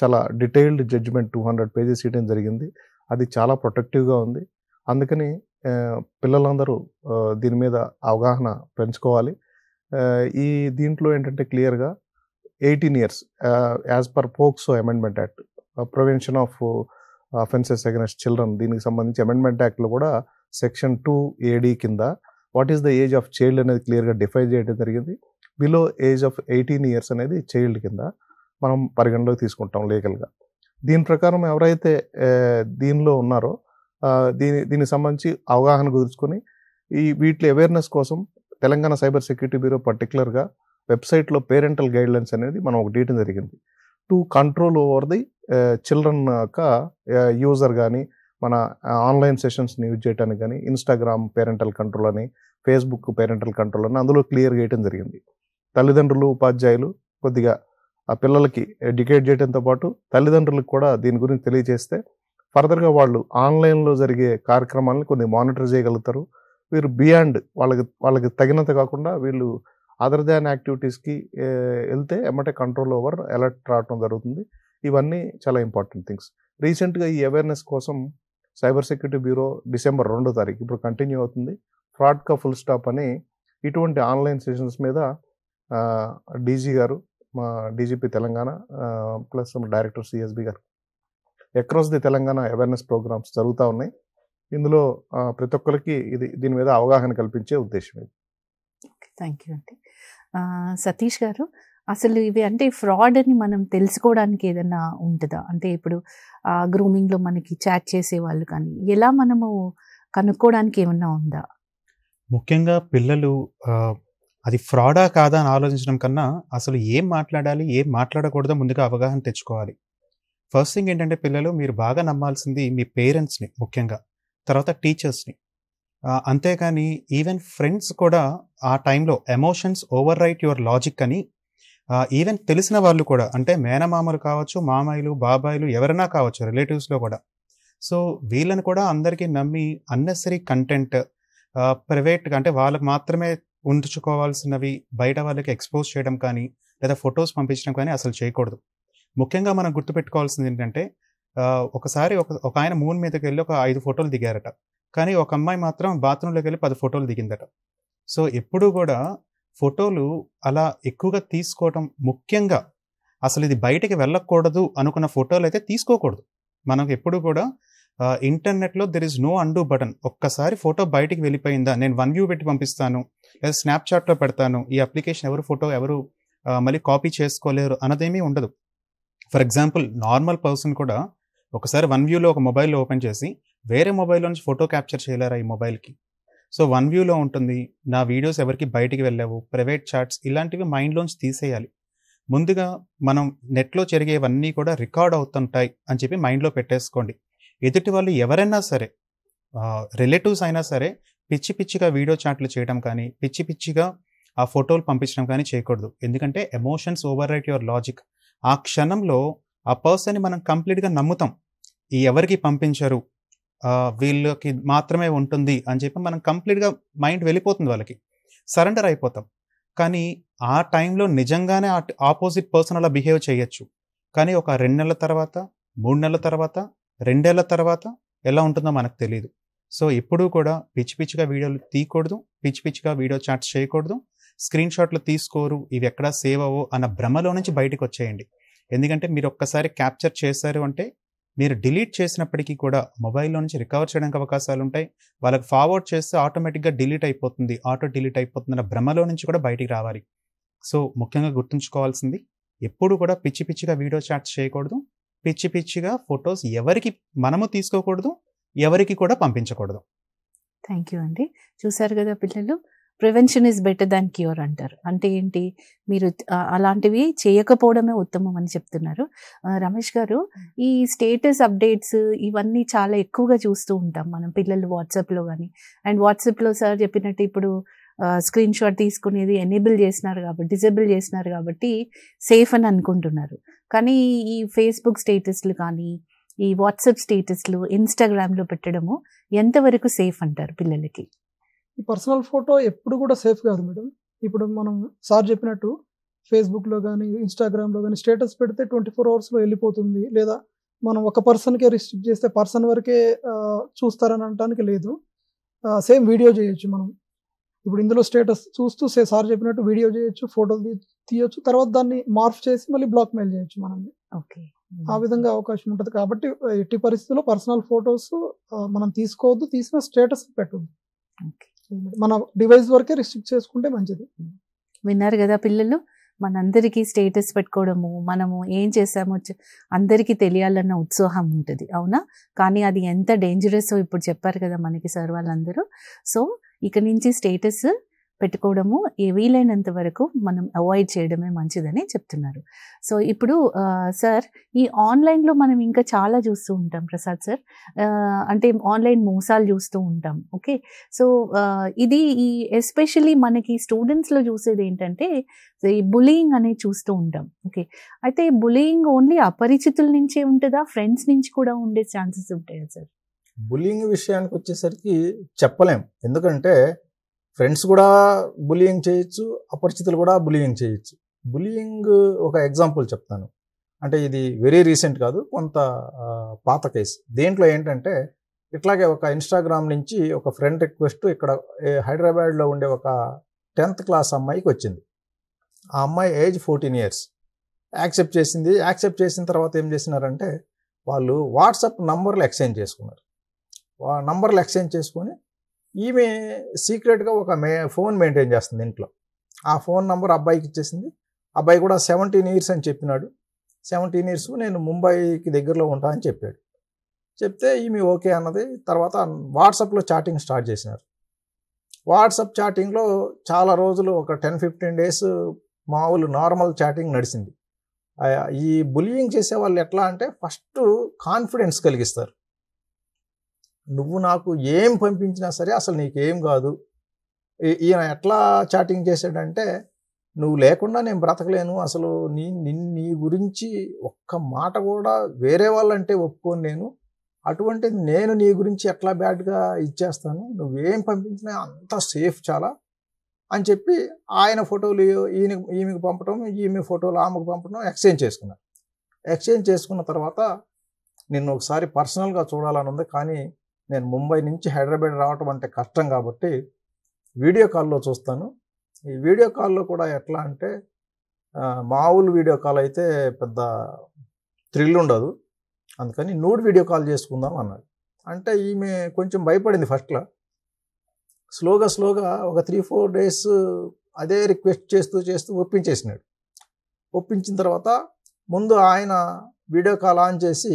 చాలా డీటెయిల్డ్ జడ్జిమెంట్ 200 పేజెస్ ఇవ్వడం జరిగింది. అది చాలా ప్రొటెక్టివ్గా ఉంది. అందుకని పిల్లలందరూ దీని మీద అవగాహన పెంచుకోవాలి. ఈ దీంట్లో ఏంటంటే క్లియర్గా 18 years as per POCSO amendment act, prevention of offences against children, దీనికి సంబంధించి అమెండ్మెంట్ యాక్ట్లో కూడా సెక్షన్ 2AD కింద what is the age of child అనేది క్లియర్గా డిఫైన్ చేయడం జరిగింది. బిలో ఏజ్ ఆఫ్ 18 years అనేది చైల్డ్ కింద మనం పరిగణలోకి తీసుకుంటాం లీగల్గా. దీని ప్రకారం ఎవరైతే దీనిలో ఉన్నారో దీనికి సంబంధించి అవగాహన కుదుర్చుకొని వీటి అవేర్నెస్ కోసం తెలంగాణ సైబర్ సెక్యూరిటీ బ్యూరో పర్టికులర్గా వెబ్సైట్లో పేరెంటల్ గైడ్లైన్స్ అనేది మనం ఒకటి ఇవ్వడం జరిగింది. To control over the children యొక్క యూజర్ కానీ మన ఆన్లైన్ సెషన్స్ని యూజ్ చేయడానికి కానీ ఇన్స్టాగ్రామ్ పేరెంటల్ కంట్రోల్ అని, ఫేస్బుక్ పేరెంటల్ కంట్రోల్ అని అందులో క్లియర్గా వేయడం జరిగింది. తల్లిదండ్రులు, ఉపాధ్యాయులు కొద్దిగా ఆ పిల్లలకి ఎడ్యుకేట్ చేయడంతో పాటు తల్లిదండ్రులకు కూడా దీని గురించి తెలియజేస్తే ఫర్దర్గా వాళ్ళు ఆన్లైన్లో జరిగే కార్యక్రమాలను కొన్ని మానిటర్ చేయగలుగుతారు. వీరు బియాండ్ వాళ్ళకి తగినంత కాకుండా వీళ్ళు అదర్ దాన్ యాక్టివిటీస్కి వెళ్తే ఎమ్మటే కంట్రోల్ ఓవర్ అలర్ట్ రావడం జరుగుతుంది. ఇవన్నీ చాలా ఇంపార్టెంట్ థింగ్స్. రీసెంట్గా ఈ అవేర్నెస్ కోసం సైబర్ సెక్యూరిటీ బ్యూరో December 2 ఇప్పుడు కంటిన్యూ అవుతుంది. ఫ్రాడ్ కా ఫుల్ స్టాప్ అని ఇటువంటి ఆన్లైన్ సెషన్స్ మీద డీజీ గారు, మా DGP Telangana plus director CSB garu across the Telangana awareness programmes జరుగుతూ ఉన్నాయి. ఇందులో ప్రతి ఒక్కరికి దీని మీద అవగాహన కల్పించే ఉద్దేశం ఇది. థ్యాంక్ యూ అండి. సతీష్ గారు, అసలు ఇవి అంటే ఫ్రాడ్ అని మనం తెలుసుకోవడానికి ఏదైనా ఉంటుందా? అంటే ఇప్పుడు గ్రూమింగ్లో మనకి చాట్ చేసే వాళ్ళు కానీ ఎలా మనము కనుక్కోవడానికి ఏమన్నా ఉందా? ముఖ్యంగా పిల్లలు అది ఫ్రాడా కాదా అని ఆలోచించడం కన్నా అసలు ఏం మాట్లాడాలి, ఏం మాట్లాడకూడదో ముందుగా అవగాహన తెచ్చుకోవాలి. ఫస్ట్ థింగ్ ఏంటంటే పిల్లలు మీరు బాగా నమ్మాల్సింది మీ పేరెంట్స్ని, ముఖ్యంగా తర్వాత టీచర్స్ని. అంతేకాని ఈవెన్ ఫ్రెండ్స్ కూడా ఆ టైంలో emotions over right your logic అని ఈవెన్ తెలిసిన వాళ్ళు కూడా, అంటే మేనమామలు కావచ్చు, మామయ్యలు, బాబాయిలు ఎవరైనా కావచ్చు, రిలేటివ్స్లో కూడా. సో వీళ్ళని కూడా అందరికీ నమ్మి అన్నెసరీ కంటెంట్ ప్రైవేట్గా అంటే వాళ్ళకి మాత్రమే ఉంచుకోవాల్సినవి బయట వాళ్ళకి ఎక్స్పోజ్ చేయడం కానీ లేదా ఫొటోస్ పంపించడం కానీ అసలు చేయకూడదు. ముఖ్యంగా మనం గుర్తుపెట్టుకోవాల్సింది ఏంటంటే ఒకసారి ఒక ఆయన మూన్ మీదకి వెళ్ళి ఒక 5 ఫోటోలు దిగారట, కానీ ఒక అమ్మాయి మాత్రం బాత్రూంలోకి వెళ్ళి 10 ఫోటోలు దిగిందట. సో ఎప్పుడు కూడా ఫోటోలు అలా ఎక్కువగా తీసుకోవటం, ముఖ్యంగా అసలు ఇది బయటకి వెళ్ళకూడదు అనుకున్న ఫోటోలు అయితే తీసుకోకూడదు. మనకు ఎప్పుడు కూడా ఇంటర్నెట్లో there is no undo button. ఒక్కసారి ఫోటో బయటికి వెళ్ళిపోయిందా, నేను 1 వ్యూ పెట్టి పంపిస్తాను లేదా స్నాప్చాట్లో పెడతాను, ఈ అప్లికేషన్ ఎవరు ఫోటో ఎవరు మళ్ళీ కాపీ చేసుకోలేరు అన్నదేమీ ఉండదు. ఫర్ ఎగ్జాంపుల్ నార్మల్ పర్సన్ కూడా ఒకసారి 1 వ్యూలో ఒక మొబైల్లో ఓపెన్ చేసి వేరే మొబైల్లో నుంచి ఫోటో క్యాప్చర్ చేయలేరా ఈ మొబైల్కి? సో 1 వ్యూలో ఉంటుంది, నా వీడియోస్ ఎవరికి బయటికి వెళ్ళావు, ప్రైవేట్ చాట్స్ ఇలాంటివి మైండ్లోంచి తీసేయాలి. ముందుగా మనం నెట్లో జరిగేవన్నీ కూడా రికార్డ్ అవుతుంటాయి అని చెప్పి మైండ్లో పెట్టేసుకోండి. ఎదుటి వాళ్ళు ఎవరైనా సరే, రిలేటివ్స్ అయినా సరే, పిచ్చి పిచ్చిగా వీడియో చాట్లు చేయడం కానీ పిచ్చి పిచ్చిగా ఆ ఫోటోలు పంపించడం కానీ చేయకూడదు. ఎందుకంటే emotions over right your logic. ఆ క్షణంలో ఆ పర్సన్ని మనం కంప్లీట్గా నమ్ముతాం. ఈ ఎవరికి పంపించరు, వీళ్ళకి మాత్రమే ఉంటుంది అని చెప్పి మనం కంప్లీట్గా మైండ్ వెళ్ళిపోతుంది, వాళ్ళకి సరెండర్ అయిపోతాం. కానీ ఆ టైంలో నిజంగానే ఆపోజిట్ పర్సన్ అలా బిహేవ్ చేయొచ్చు. కానీ ఒక 2 నెలల తర్వాత, 3 నెలల తర్వాత, 2 ఏళ్ల తర్వాత ఎలా ఉంటుందో మనకు తెలియదు. సో ఎప్పుడూ కూడా పిచ్చి పిచ్చిగా వీడియోలు తీయకూడదు, పిచ్చి పిచ్చిగా వీడియో చాట్స్ చేయకూడదు, స్క్రీన్ షాట్లు తీసుకోరు, ఇవి ఎక్కడా సేవ్ అవ్వవు అన్న భ్రమలో నుంచి బయటకు వచ్చేయండి. ఎందుకంటే మీరు ఒక్కసారి క్యాప్చర్ చేశారు అంటే మీరు డిలీట్ చేసినప్పటికీ కూడా మొబైల్లో నుంచి రికవర్ చేయడానికి అవకాశాలు ఉంటాయి. వాళ్ళకి ఫార్వర్డ్ చేస్తే ఆటోమేటిక్గా డిలీట్ అయిపోతుంది, ఆటో డిలీట్ అయిపోతుంది అన్న భ్రమలో నుంచి కూడా బయటికి రావాలి. సో ముఖ్యంగా గుర్తుంచుకోవాల్సింది, ఎప్పుడు కూడా పిచ్చి పిచ్చిగా వీడియో చాట్స్ చేయకూడదు, పిచ్చి పిచ్చిగా ఫొటోస్ ఎవరికి మనము తీసుకోకూడదు, ఎవరికి కూడా పంపించకూడదు. థ్యాంక్ యూ అండి. చూసారు కదా పిల్లలు, prevention is better than cure అంటారు. అంటే ఏంటి, మీరు అలాంటివి చేయకపోవడమే ఉత్తమం అని చెప్తున్నారు. రమేష్ గారు, ఈ స్టేటస్ అప్డేట్స్ ఇవన్నీ చాలా ఎక్కువగా చూస్తూ ఉంటాం మనం పిల్లలు వాట్సాప్లో కానీ. అండ్ వాట్సాప్లో సార్ చెప్పినట్టు ఇప్పుడు స్క్రీన్ షాట్ తీసుకునేది ఎనేబుల్ చేసినారు కాబట్టి, డిజేబుల్ చేసినారు కాబట్టి సేఫ్ అని అనుకుంటున్నారు. కానీ ఈ ఫేస్బుక్ స్టేటస్లు కానీ, ఈ వాట్సాప్ స్టేటస్లు, ఇన్స్టాగ్రామ్లో పెట్టడము ఎంతవరకు సేఫ్ అంటారు పిల్లలకి? ఈ పర్సనల్ ఫోటో ఎప్పుడు కూడా సేఫ్ కాదు మేడం. ఇప్పుడు మనం సార్ చెప్పినట్టు ఫేస్బుక్లో కానీ ఇన్స్టాగ్రామ్లో కానీ స్టేటస్ పెడితే 24 అవర్స్లో వెళ్ళిపోతుంది, లేదా మనం ఒక పర్సన్కే రిస్ట్రిక్ట్ చేస్తే పర్సన్ వరకే చూస్తారని అనడానికి లేదు. సేమ్ వీడియో చేయొచ్చు మనం. ఇప్పుడు ఇందులో స్టేటస్ చూస్తూ సార్ చెప్పినట్టు వీడియో చేయొచ్చు, ఫోటోలు తీయొచ్చు, తర్వాత దాన్ని మార్ఫ్ చేసి మళ్ళీ బ్లాక్ మెయిల్ చేయొచ్చు మనల్ని. ఓకే, ఆ విధంగా అవకాశం ఉంటుంది. కాబట్టి ఎట్టి పరిస్థితుల్లో పర్సనల్ ఫొటోస్ మనం తీసుకోవద్దు, తీసిన స్టేటస్ పెట్టద్దు. మన డివైస్ వరకే రిస్ట్రిక్ట్ చేసుకుంటే మంచిది. విన్నారు కదా పిల్లలు, మనందరికీ స్టేటస్ పెట్టుకోవడము, మనము ఏం చేసామో అందరికీ తెలియాలన్న ఉత్సాహం ఉంటుంది, అవునా? కానీ అది ఎంత డేంజరస్ ఇప్పుడు చెప్పారు కదా మనకి సార్ వాళ్ళందరూ. సో ఇక నుంచి స్టేటస్ పెట్టుకోవడము వీలైనంత వరకు మనం అవాయిడ్ చేయడమే మంచిదని చెప్తున్నారు. సో ఇప్పుడు సార్, ఈ ఆన్లైన్లో మనం ఇంకా చాలా చూస్తూ ఉంటాం ప్రసాద్ సార్, అంటే ఆన్లైన్ మోసాలు చూస్తూ ఉంటాం. ఓకే, సో ఇది ఈ ఎస్పెషల్లీ మనకి స్టూడెంట్స్లో చూసేది ఏంటంటే ఈ బులియింగ్ అనేది చూస్తూ ఉంటాం. ఓకే, అయితే బులియింగ్ ఓన్లీ అపరిచితుల నుంచే ఉంటుందా, ఫ్రెండ్స్ నుంచి కూడా ఉండే ఛాన్సెస్ ఉంటాయా సార్? బులియింగ్ విషయానికి వచ్చేసరికి చెప్పలేం. ఎందుకంటే ఫ్రెండ్స్ కూడా బులియింగ్ చేయొచ్చు, అపరిచితులు కూడా బులియింగ్ చేయొచ్చు. బులియింగ్ ఒక ఎగ్జాంపుల్ చెప్తాను. అంటే ఇది వెరీ రీసెంట్ కాదు, కొంత పాత కేసు. దేంట్లో ఏంటంటే ఇట్లాగే ఒక ఇన్స్టాగ్రామ్ నుంచి ఒక ఫ్రెండ్ రిక్వెస్ట్ ఇక్కడ హైదరాబాద్లో ఉండే ఒక 10th క్లాస్ అమ్మాయికి వచ్చింది. ఆ అమ్మాయి ఏజ్ 14 years. యాక్సెప్ట్ చేసింది. యాక్సెప్ట్ చేసిన తర్వాత ఏం చేసినారంటే వాళ్ళు వాట్సాప్ నంబర్లు ఎక్స్చేంజ్ చేసుకున్నారు. నంబర్లు ఎక్స్చేంజ్ చేసుకొని ఈమె సీక్రెట్గా ఒక ఫోన్ మెయింటైన్ చేస్తుంది ఇంట్లో. ఆ ఫోన్ నంబర్ అబ్బాయికి ఇచ్చేసింది. అబ్బాయి కూడా 17 years అని చెప్పినాడు. 17 years నేను ముంబైకి దగ్గరలో ఉంటా అని చెప్పాడు. చెప్తే ఈమె ఓకే అన్నది. తర్వాత వాట్సాప్లో చాటింగ్ స్టార్ట్ చేసినారు. వాట్సాప్ చాటింగ్లో చాలా రోజులు ఒక 10-15 days మామూలు నార్మల్ చాటింగ్ నడిచింది. ఈ బులియింగ్ చేసే వాళ్ళు ఎట్లా అంటే ఫస్ట్ కాన్ఫిడెన్స్ కలిగిస్తారు. నువ్వు నాకు ఏం పంపించినా సరే అసలు నీకేం కాదు. ఈయన ఎట్లా చాటింగ్ చేశాడంటే నువ్వు లేకుండా నేను బ్రతకలేను, అసలు నీ గురించి ఒక్క మాట కూడా వేరే వాళ్ళంటే ఒప్పుకోను నేను, అటువంటిది నేను నీ గురించి ఎట్లా బ్యాడ్గా ఇచ్చేస్తాను, నువ్వేం పంపించినా అంత సేఫ్ చాలా అని చెప్పి ఆయన ఫోటోలు ఈమెకు పంపడం, ఈమె ఫోటోలు ఆమెకు పంపడం ఎక్స్చేంజ్ చేసుకున్నారు. ఎక్స్చేంజ్ చేసుకున్న తర్వాత నిన్ను ఒకసారి పర్సనల్గా చూడాలని ఉంది, కానీ నేను ముంబై నుంచి హైదరాబాద్ రావటం అంటే కష్టం కాబట్టి వీడియో కాల్లో చూస్తాను. ఈ వీడియో కాల్లో కూడా ఎట్లా అంటే మామూలు వీడియో కాల్ అయితే పెద్ద థ్రిల్ ఉండదు, అందుకని నూడ్ వీడియో కాల్ చేసుకుందాం అన్నాడు. అంటే ఈమె కొంచెం భయపడింది ఫస్ట్లో. స్లోగా ఒక 3-4 days అదే రిక్వెస్ట్ చేస్తూ ఒప్పించేసినాడు. ఒప్పించిన తర్వాత ముందు ఆయన వీడియో కాల్ ఆన్ చేసి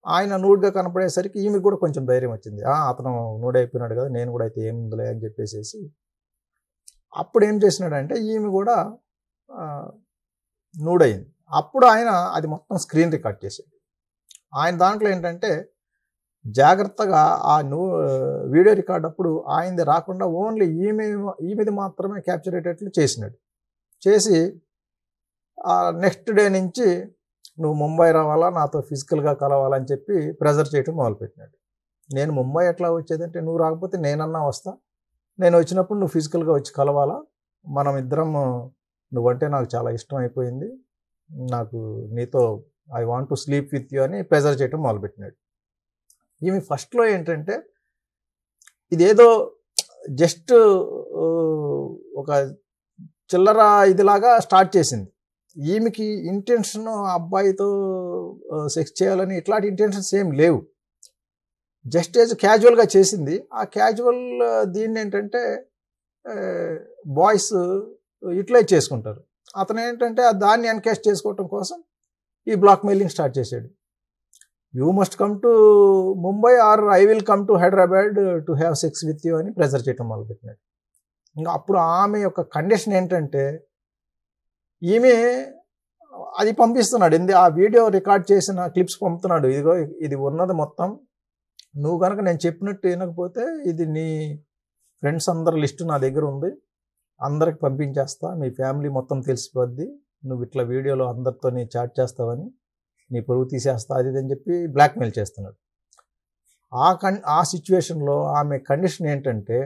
ఆయన నూడ్గా కనపడేసరికి ఈమెకు కూడా కొంచెం ధైర్యం వచ్చింది. అతను నూడ్ అయిపోయినాడు కదా, నేను కూడా అయితే ఏముందిలే అని చెప్పేసి అప్పుడు ఏం చేసినాడంటే ఈమె కూడా నూడ్ అయింది. అప్పుడు ఆయన అది మొత్తం స్క్రీన్ రికార్డ్ చేశాడు. ఆయన దాంట్లో ఏంటంటే జాగ్రత్తగా ఆ వీడియో రికార్డ్ అప్పుడు ఆయనది రాకుండా ఓన్లీ ఈమెది మాత్రమే క్యాప్చర్ అయ్యేటట్లు చేసినాడు. చేసి నెక్స్ట్ డే నుంచి నువ్వు ముంబై రావాలా, నాతో ఫిజికల్గా కలవాలని చెప్పి ప్రెజర్ చేయటం మొదలుపెట్టినాడు. నేను ముంబై ఎట్లా వచ్చేదంటే నువ్వు రాకపోతే నేనన్నా వస్తా, నేను వచ్చినప్పుడు నువ్వు ఫిజికల్గా వచ్చి కలవాలా, మనం ఇద్దరం నువ్వంటే నాకు చాలా ఇష్టం అయిపోయింది, నాకు నీతో I want to sleep with you అని ప్రెజర్ చేయటం మొదలుపెట్టినాడు. ఈమె ఫస్ట్లో ఏంటంటే ఇదేదో జస్ట్ ఒక చిల్లర ఇదిలాగా స్టార్ట్ చేసింది. ఈమెకి ఇంటెన్షన్ అబ్బాయితో సెక్స్ చేయాలని ఇట్లాంటి ఇంటెన్షన్స్ ఏం లేవు. జస్ట్ ఏజ్ క్యాజువల్గా చేసింది. ఆ క్యాజువల్ దీన్ని ఏంటంటే బాయ్స్ యూటిలైజ్ చేసుకుంటారు. అతను ఏంటంటే దాన్ని ఎన్కేష్ చేసుకోవటం కోసం ఈ బ్లాక్ మెయిలింగ్ స్టార్ట్ చేశాడు. You must come to Mumbai or I will come to Hyderabad to have sex with you అని ప్రెజర్ చేయటం మొదలుపెట్టినాడు. ఇంకా అప్పుడు ఆమె యొక్క కండిషన్ ఏంటంటే ఈమె అది పంపిస్తున్నాడు, ఆ వీడియో రికార్డ్ చేసిన క్లిప్స్ పంపుతున్నాడు. ఇదిగో ఇది ఉన్నది మొత్తం, నువ్వు కనుక నేను చెప్పినట్టు వినకపోతే ఇది నీ ఫ్రెండ్స్ అందరి లిస్టు నా దగ్గర ఉంది, అందరికి పంపించేస్తా, మీ ఫ్యామిలీ మొత్తం తెలిసిపోద్ది, నువ్వు ఇట్లా వీడియోలో అందరితో నీ చాట్ చేస్తావని, నీ పరువు తీసేస్తా అది అని చెప్పి బ్లాక్మెయిల్ చేస్తున్నాడు. ఆ సిచ్యువేషన్లో ఆమె కండిషన్ ఏంటంటే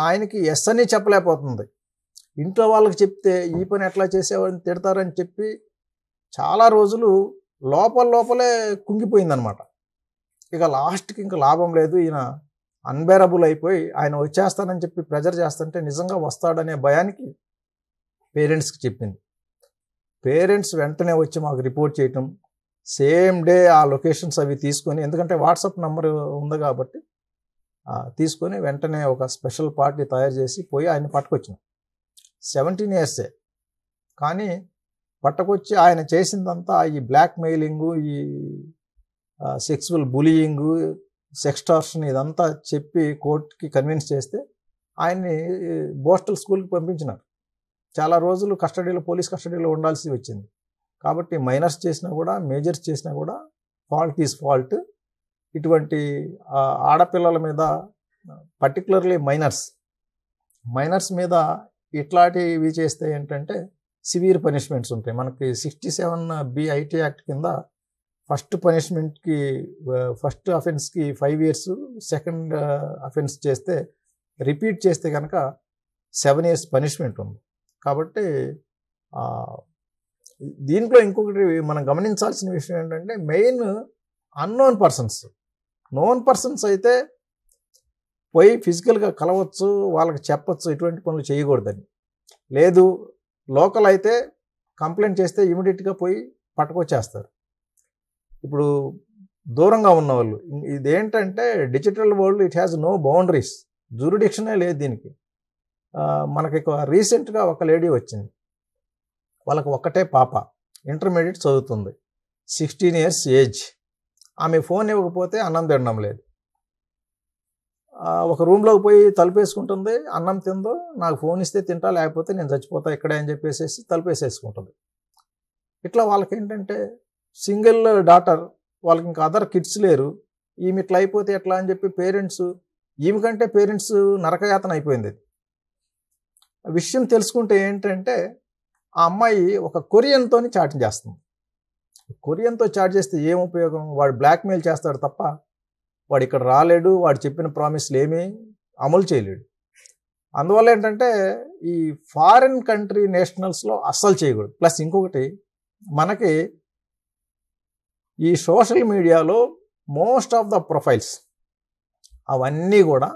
ఆయనకి ఎస్ అని చెప్పలేకపోతుంది. ఇంట్లో వాళ్ళకి చెప్తే ఈ పని ఎట్లా చేసేవాడిని తిడతారని చెప్పి చాలా రోజులు లోపలే కుంగిపోయిందనమాట. ఇక లాస్ట్కి ఇంకా లాభం లేదు, ఈయన అన్బేరబుల్ అయిపోయి ఆయన వచ్చేస్తానని చెప్పి ప్రెజర్ చేస్తుంటే నిజంగా వస్తాడనే భయానికి పేరెంట్స్కి చెప్పింది. పేరెంట్స్ వెంటనే వచ్చి మాకు రిపోర్ట్ చేయటం, సేమ్ డే ఆ లొకేషన్స్ అవి తీసుకొని, ఎందుకంటే వాట్సాప్ నెంబర్ ఉంది కాబట్టి తీసుకొని వెంటనే ఒక స్పెషల్ పార్టీ తయారు చేసి పోయి ఆయన పట్టుకొచ్చినాం. 17 years కానీ పట్టుకొచ్చి ఆయన చేసిందంతా ఈ బ్లాక్ మెయిలింగు, ఈ సెక్సువల్ బులియింగు, సెక్స్టార్షన్ ఇదంతా చెప్పి కోర్టుకి కన్విన్స్ చేస్తే ఆయన్ని బోస్టల్ స్కూల్కి పంపించినారు. చాలా రోజులు పోలీస్ కస్టడీలో ఉండాల్సి వచ్చింది. కాబట్టి మైనర్స్ చేసినా కూడా మేజర్స్ చేసినా కూడా ఫాల్ట్ ఈజ్ ఫాల్ట్. ఇటువంటి ఆడపిల్లల మీద పర్టికులర్లీ మైనర్స్ మీద ఇట్లాంటివి చేస్తే ఏంటంటే సివియర్ పనిష్మెంట్స్ ఉంటాయి. మనకి 67B IT యాక్ట్ కింద ఫస్ట్ పనిష్మెంట్కి ఫస్ట్ అఫెన్స్కి 5 years, సెకండ్ అఫెన్స్ చేస్తే రిపీట్ చేస్తే కనుక 7 years పనిష్మెంట్ ఉంది. కాబట్టి దీంట్లో ఇంకొకటి మనం గమనించాల్సిన విషయం ఏంటంటే main unknown persons. Known persons అయితే పోయి ఫిజికల్గా కలవచ్చు, వాళ్ళకి చెప్పచ్చు ఇటువంటి పనులు చేయకూడదని. లేదు లోకల్ అయితే కంప్లైంట్ చేస్తే ఇమీడియట్గా పోయి పట్టుకొచ్చేస్తారు. ఇప్పుడు దూరంగా ఉన్నవాళ్ళు, ఇదేంటంటే digital world, it has no boundaries, జ్యూరిడిక్షనే లేదు దీనికి. మనకి రీసెంట్గా ఒక లేడీ వచ్చింది, వాళ్ళకి ఒక్కటే పాప, ఇంటర్మీడియట్ చదువుతుంది, 16 years ఏజ్. ఆమె ఫోన్ ఇవ్వకపోతే అన్నం తినడం లేదు. ఒక రూమ్లోకి పోయి తలుపేసుకుంటుంది, అన్నం తిందో నాకు ఫోన్ ఇస్తే తింటా, లేకపోతే నేను చచ్చిపోతా ఇక్కడే అని చెప్పేసి తలుపేసేసుకుంటుంది. ఇట్లా వాళ్ళకి ఏంటంటే సింగిల్ డాటర్, వాళ్ళకి ఇంకా అదర్ కిడ్స్ లేరు, ఈమె ఇట్లా అయిపోతే ఎట్లా అని చెప్పి పేరెంట్స్, ఈమె కంటే పేరెంట్స్ నరకయాతన అయిపోయింది. విషయం తెలుసుకుంటే ఏంటంటే ఆ అమ్మాయి ఒక కొరియన్తో చాటింగ్ చేస్తుంది. కొరియన్తో చాట్ చేస్తే ఏం ఉపయోగం? వాడు బ్లాక్మెయిల్ చేస్తాడు తప్ప వాడు ఇక్కడ రాలేడు, వాడు చెప్పిన ప్రామిస్లు ఏమీ అమలు చేయలేడు. అందువల్ల ఏంటంటే ఈ ఫారిన్ కంట్రీ నేషనల్స్లో అస్సలు చేయకూడదు. ప్లస్ ఇంకొకటి, మనకి ఈ సోషల్ మీడియాలో మోస్ట్ ఆఫ్ ద ప్రొఫైల్స్ అవన్నీ కూడా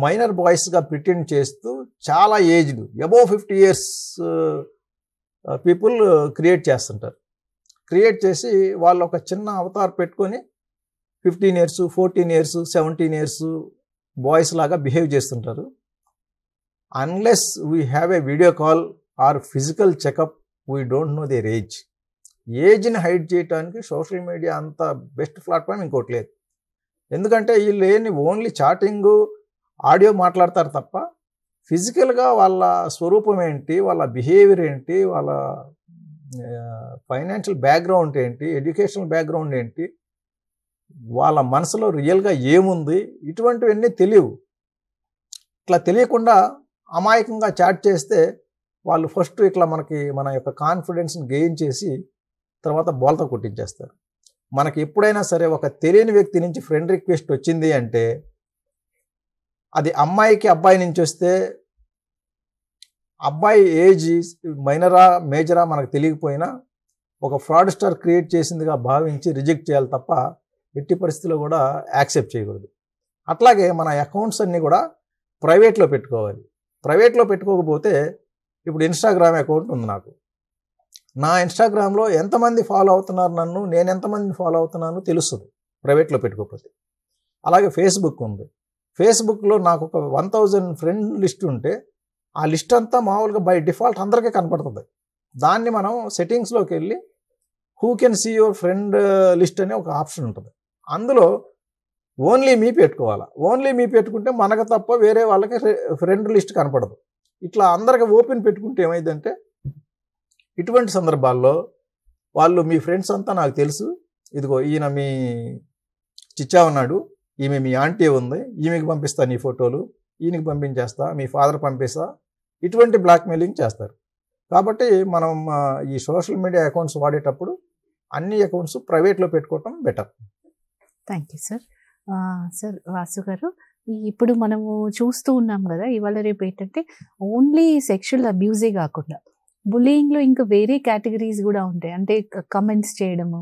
మైనర్ బాయ్స్గా ప్రిటెండ్ చేస్తూ చాలా aged above 50 years people create చేస్తుంటారు. క్రియేట్ చేసి వాళ్ళు ఒక చిన్న అవతార్ పెట్టుకొని 15 years, 14 years, 17 years బాయ్స్ లాగా బిహేవ్ చేస్తుంటారు. Unless we have a video call or physical checkup, we don't know their age. ఏజ్ని హైడ్ చేయడానికి సోషల్ మీడియా అంత బెస్ట్ ప్లాట్ఫామ్ ఇంకోటి లేదు. ఎందుకంటే వీళ్ళు ఏంటి ఓన్లీ చాటింగ్, ఆడియో మాట్లాడతారు తప్ప ఫిజికల్గా వాళ్ళ స్వరూపం ఏంటి, వాళ్ళ బిహేవియర్ ఏంటి, వాళ్ళ ఫైనాన్షియల్ బ్యాక్గ్రౌండ్ ఏంటి, ఎడ్యుకేషనల్ బ్యాక్గ్రౌండ్ ఏంటి, వాళ్ళ మనసులో రియల్గా ఏముంది, ఇటువంటివన్నీ తెలియవు. ఇట్లా తెలియకుండా అమాయకంగా చాట్ చేస్తే వాళ్ళు ఫస్ట్ ఇట్లా మన యొక్క కాన్ఫిడెన్స్ని గెయిన్ చేసి తర్వాత బోల్తా కొట్టించేస్తారు. మనకి ఎప్పుడైనా సరే ఒక తెలియని వ్యక్తి నుంచి ఫ్రెండ్ రిక్వెస్ట్ వచ్చింది అంటే అది అమ్మాయికి అబ్బాయి నుంచి వస్తే, అబ్బాయి ఏజ్ మైనరా మేజరా మనకు తెలియకపోయినా ఒక ఫ్రాడ్స్టర్ క్రియేట్ చేసిందిగా భావించి రిజెక్ట్ చేయాలి తప్ప ఎట్టి పరిస్థితుల్లో కూడా యాక్సెప్ట్ చేయకూడదు. అట్లాగే మన అకౌంట్స్ అన్నీ కూడా ప్రైవేట్లో పెట్టుకోవాలి. ప్రైవేట్లో పెట్టుకోకపోతే, ఇప్పుడు ఇన్స్టాగ్రామ్ అకౌంట్ ఉంది నాకు, నా ఇన్స్టాగ్రామ్లో ఎంతమంది ఫాలో అవుతున్నారు నన్ను, నేను ఎంతమందిని ఫాలో అవుతున్నాను తెలుస్తుంది ప్రైవేట్లో పెట్టుకోకపోతే. అలాగే ఫేస్బుక్ ఉంది, ఫేస్బుక్లో నాకు ఒక 1000 ఫ్రెండ్ లిస్ట్ ఉంటే ఆ లిస్ట్ అంతా మామూలుగా బై డిఫాల్ట్ అందరికీ కనపడుతుంది. దాన్ని మనం సెట్టింగ్స్లోకి వెళ్ళి who can see your friend list అనే ఒక ఆప్షన్ ఉంటుంది. అందులో ఓన్లీ మీ పెట్టుకోవాలి. ఓన్లీ మీ పెట్టుకుంటే మనకు తప్ప వేరే వాళ్ళకి ఫ్రెండ్ లిస్ట్ కనపడదు. ఇట్లా అందరికి ఓపెన్ పెట్టుకుంటే ఏమైందంటే ఇటువంటి సందర్భాల్లో వాళ్ళు, మీ ఫ్రెండ్స్ అంతా నాకు తెలుసు, ఇదిగో ఈయన మీ చిచ్చా ఉన్నాడు, ఈమె మీ ఆంటీ ఉంది, ఈమెకి పంపిస్తా నీ ఫోటోలు, ఈయనకి పంపించేస్తా, మీ ఫాదర్ పంపిస్తా, ఇటువంటి బ్లాక్మెయిలింగ్ చేస్తారు. కాబట్టి మనం ఈ సోషల్ మీడియా అకౌంట్స్ వాడేటప్పుడు అన్ని అకౌంట్స్ ప్రైవేట్లో పెట్టుకోవటం better. Thank you sir. Sir Vasu గారు, ఇప్పుడు మనము చూస్తూ ఉన్నాం కదా, ఇవాళ రేపు ఏంటంటే ఓన్లీ సెక్షువల్ అబ్యూజే కాకుండా బుల్లింగ్లో ఇంకా వేరే కేటగిరీస్ కూడా ఉంటాయి. అంటే కమెంట్స్ చేయడము,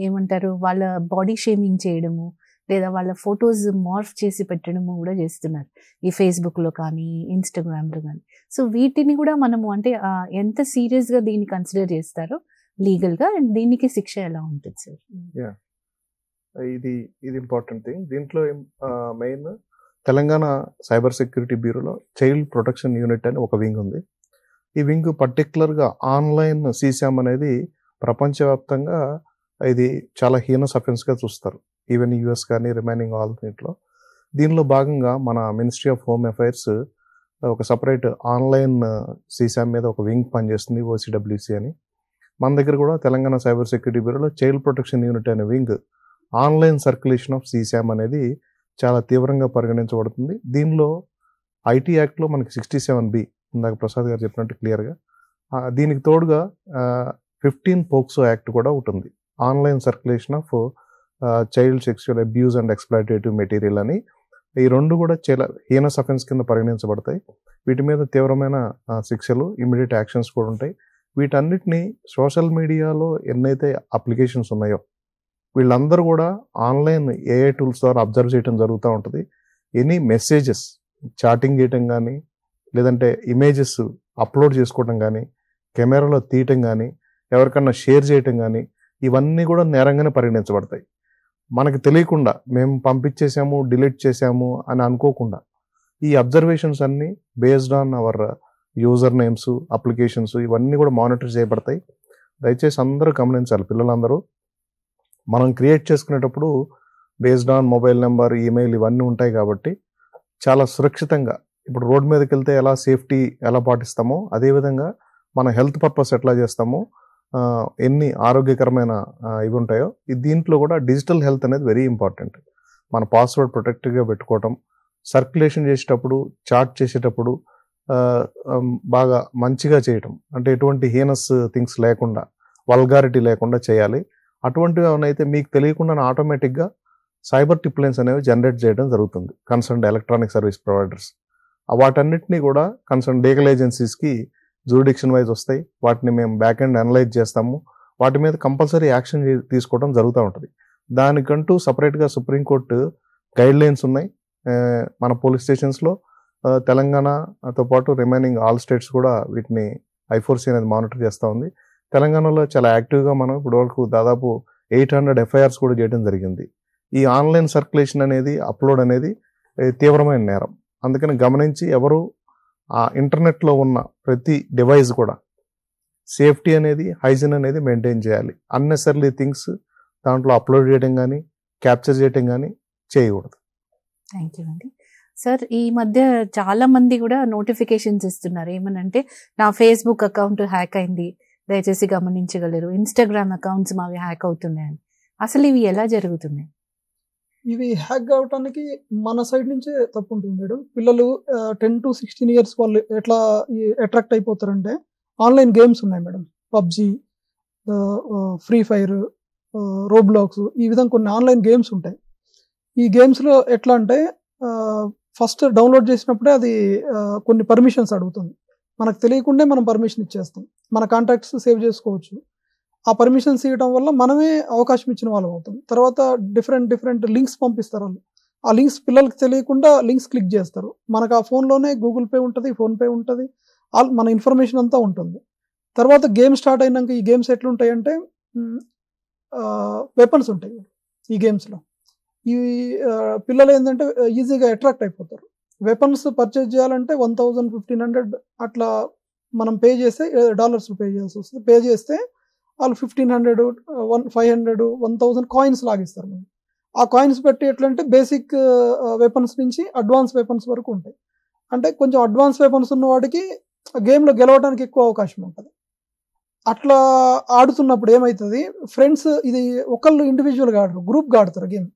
ఏమంటారు, వాళ్ళ బాడీ షేమింగ్ చేయడము, లేదా వాళ్ళ ఫొటోస్ మార్ఫ్ చేసి పెట్టడము కూడా చేస్తున్నారు ఈ ఫేస్బుక్లో కానీ ఇన్స్టాగ్రామ్లో కానీ. సో వీటిని కూడా మనము అంటే ఎంత సీరియస్గా దీన్ని కన్సిడర్ చేస్తారో లీగల్గా, అండ్ దీనికి శిక్ష ఎలా ఉంటుంది సార్? ఇది ఇంపార్టెంట్ థింగ్. దీంట్లో మెయిన్ తెలంగాణ సైబర్ సెక్యూరిటీ బ్యూరోలో చైల్డ్ ప్రొటెక్షన్ యూనిట్ అని ఒక వింగ్ ఉంది. ఈ వింగ్ పర్టికులర్గా ఆన్లైన్ సీసామ్ అనేది ప్రపంచవ్యాప్తంగా ఇది చాలా హీనస్ అఫెన్స్గా చూస్తారు, ఈవెన్ యూఎస్ కానీ రిమైనింగ్ ఆల్ దీనిలో భాగంగా మన మినిస్ట్రీ ఆఫ్ హోమ్ అఫైర్స్ ఒక సపరేట్ ఆన్లైన్ సీసామ్ మీద ఒక వింగ్ పనిచేస్తుంది, ఓసీడబ్ల్యూసీ అని. మన దగ్గర కూడా తెలంగాణ సైబర్ సెక్యూరిటీ బ్యూరోలో చైల్డ్ ప్రొటెక్షన్ యూనిట్ అనే wing online circulation of CSAM అనేది చాలా తీవ్రంగా పరిగణించబడుతుంది. దీనిలో ఐటీ యాక్ట్లో మనకి 67B, ఇందాక ప్రసాద్ గారు చెప్పినట్టు క్లియర్గా, దీనికి తోడుగా 15 పోక్సో యాక్ట్ కూడా ఉంటుంది, online circulation of child sexual abuse and exploitative material అని. ఈ రెండు కూడా చాలా హీనస్ అఫెన్స్ కింద పరిగణించబడతాయి. వీటి మీద తీవ్రమైన శిక్షలు, ఇమీడియట్ యాక్షన్స్ కూడా ఉంటాయి. వీటన్నిటిని సోషల్ మీడియాలో ఎన్నైతే అప్లికేషన్స్ ఉన్నాయో వీళ్ళందరూ కూడా ఆన్లైన్ ఏఐ టూల్స్ ద్వారా అబ్జర్వ్ చేయడం జరుగుతూ ఉంటుంది. ఎనీ మెసేజెస్ చాటింగ్ చేయటం కానీ, లేదంటే ఇమేజెస్ అప్లోడ్ చేసుకోవటం కానీ, కెమెరాలో తీయటం కానీ, ఎవరికన్నా షేర్ చేయటం కానీ, ఇవన్నీ కూడా నేరంగానే పరిగణించబడతాయి. మనకు తెలియకుండా మేము పంపించేసాము, డిలీట్ చేసాము అని అనుకోకుండా ఈ అబ్జర్వేషన్స్ అన్నీ based on hour user names, applications ఇవన్నీ కూడా మానిటర్ చేయబడతాయి. దయచేసి అందరూ గమనించాలి. పిల్లలందరూ మనం క్రియేట్ చేసుకునేటప్పుడు based on mobile number, email ఇవన్నీ ఉంటాయి కాబట్టి చాలా సురక్షితంగా, ఇప్పుడు రోడ్ మీదకి వెళ్తే ఎలా సేఫ్టీ ఎలా పాటిస్తామో అదేవిధంగా మన హెల్త్ పర్పస్ ఎట్లా చేస్తామో, ఎన్ని ఆరోగ్యకరమైన ఇవి ఉంటాయో దీంట్లో కూడా డిజిటల్ హెల్త్ అనేది వెరీ ఇంపార్టెంట్. మన పాస్వర్డ్ ప్రొటెక్ట్గా పెట్టుకోవటం, సర్క్యులేషన్ చేసేటప్పుడు, చాట్ చేసేటప్పుడు బాగా మంచిగా చేయటం, అంటే ఎటువంటి హీనస్ థింగ్స్ లేకుండా, వల్గారిటీ లేకుండా చేయాలి. అటువంటివి ఏమైనా మీకు తెలియకుండా ఆటోమేటిక్గా సైబర్ టిప్లైన్స్ అనేవి జనరేట్ చేయడం జరుగుతుంది కన్సర్న్డ్ ఎలక్ట్రానిక్ సర్వీస్ ప్రొవైడర్స్. వాటన్నిటినీ కూడా కన్సర్న్ లీగల్ ఏజెన్సీస్కి జ్యూరిడిక్షన్ వైజ్ వస్తాయి. వాటిని మేము బ్యాక్ ఎండ్ అనలైజ్ చేస్తాము. వాటి మీద కంపల్సరీ యాక్షన్ తీసుకోవడం జరుగుతూ ఉంటుంది. దానికంటూ సపరేట్గా సుప్రీంకోర్టు గైడ్ లైన్స్ ఉన్నాయి. మన పోలీస్ స్టేషన్స్లో తెలంగాణతో పాటు రిమైనింగ్ ఆల్ స్టేట్స్ కూడా వీటిని I4C అనేది మానిటర్ చేస్తూ ఉంది. తెలంగాణలో చాలా యాక్టివ్గా మనం ఇప్పటివరకు దాదాపు 800 FIRs కూడా చేయడం జరిగింది. ఈ ఆన్లైన్ సర్క్యులేషన్ అనేది, అప్లోడ్ అనేది తీవ్రమైన నేరం. అందుకని గమనించి ఎవరు ఆ ఇంటర్నెట్లో ఉన్న ప్రతి డివైస్ కూడా సేఫ్టీ అనేది, హైజీన్ అనేది మెయింటైన్ చేయాలి. అన్నెసర్లీ థింగ్స్ దాంట్లో అప్లోడ్ చేయడం కానీ, క్యాప్చర్ చేయడం కానీ చేయకూడదు. థ్యాంక్ యూ అండి. సార్, ఈ మధ్య చాలా మంది కూడా నోటిఫికేషన్స్ ఇస్తున్నారు. ఏమనంటే నా ఫేస్బుక్ అకౌంట్ హ్యాక్ అయింది, దయచేసి గమనించగలరు, ఇన్స్టాగ్రామ్ అకౌంట్స్ మావి హ్యాక్ అవుతున్నాయని. అసలు ఇవి ఎలా జరుగుతున్నాయి? ఇవి హ్యాక్ కావడానికి మన సైడ్ నుంచే తప్పు ఉంటుంది మేడం. పిల్లలు 10 to 16 years వాళ్ళు ఎట్లా అట్రాక్ట్ అయిపోతారంటే, ఆన్లైన్ గేమ్స్ ఉన్నాయి madam, PUBG, free fire, Roblox, ఈ విధంగా కొన్ని ఆన్లైన్ గేమ్స్ ఉంటాయి. ఈ గేమ్స్లో ఎట్లా అంటే ఫస్ట్ డౌన్లోడ్ చేసినప్పుడే అది కొన్ని పర్మిషన్స్ అడుగుతుంది. మనకు తెలియకుండే మనం పర్మిషన్ ఇచ్చేస్తాం. మన కాంటాక్ట్స్ సేవ్ చేసుకోవచ్చు. ఆ పర్మిషన్స్ ఇవ్వడం వల్ల మనమే అవకాశం ఇచ్చిన వాళ్ళం అవుతాం. తర్వాత డిఫరెంట్ లింక్స్ పంపిస్తారు వాళ్ళు. ఆ లింక్స్ పిల్లలకి తెలియకుండా లింక్స్ క్లిక్ చేస్తారు. మనకు ఆ ఫోన్లోనే గూగుల్ పే ఉంటుంది, ఫోన్పే ఉంటుంది, మన ఇన్ఫర్మేషన్ అంతా ఉంటుంది. తర్వాత గేమ్ స్టార్ట్ అయినాక ఈ గేమ్స్ ఎట్లుంటాయంటే వెపన్స్ ఉంటాయి ఈ గేమ్స్లో. ఈ పిల్లలు ఏంటంటే ఈజీగా అట్రాక్ట్ అయిపోతారు. వెపన్స్ పర్చేజ్ చేయాలంటే 1000, 1500 అట్లా మనం పే చేస్తే డాలర్స్ పే చేయాల్సి వస్తుంది. పే చేస్తే వాళ్ళు 1500, 500, 1000 కాయిన్స్ లాగిస్తారు. మనం ఆ కాయిన్స్ పెట్టి ఎట్లంటే బేసిక్ వెపన్స్ నుంచి అడ్వాన్స్ వెపన్స్ వరకు ఉంటాయి. అంటే కొంచెం అడ్వాన్స్ వెపన్స్ ఉన్న వాడికి గేమ్లో గెలవడానికి ఎక్కువ అవకాశం ఉంటుంది. అట్లా ఆడుతున్నప్పుడు ఏమవుతుంది, ఫ్రెండ్స్ ఇది ఒకళ్ళు ఇండివిజువల్గా ఆడరు, గ్రూప్గా ఆడతారు గేమ్.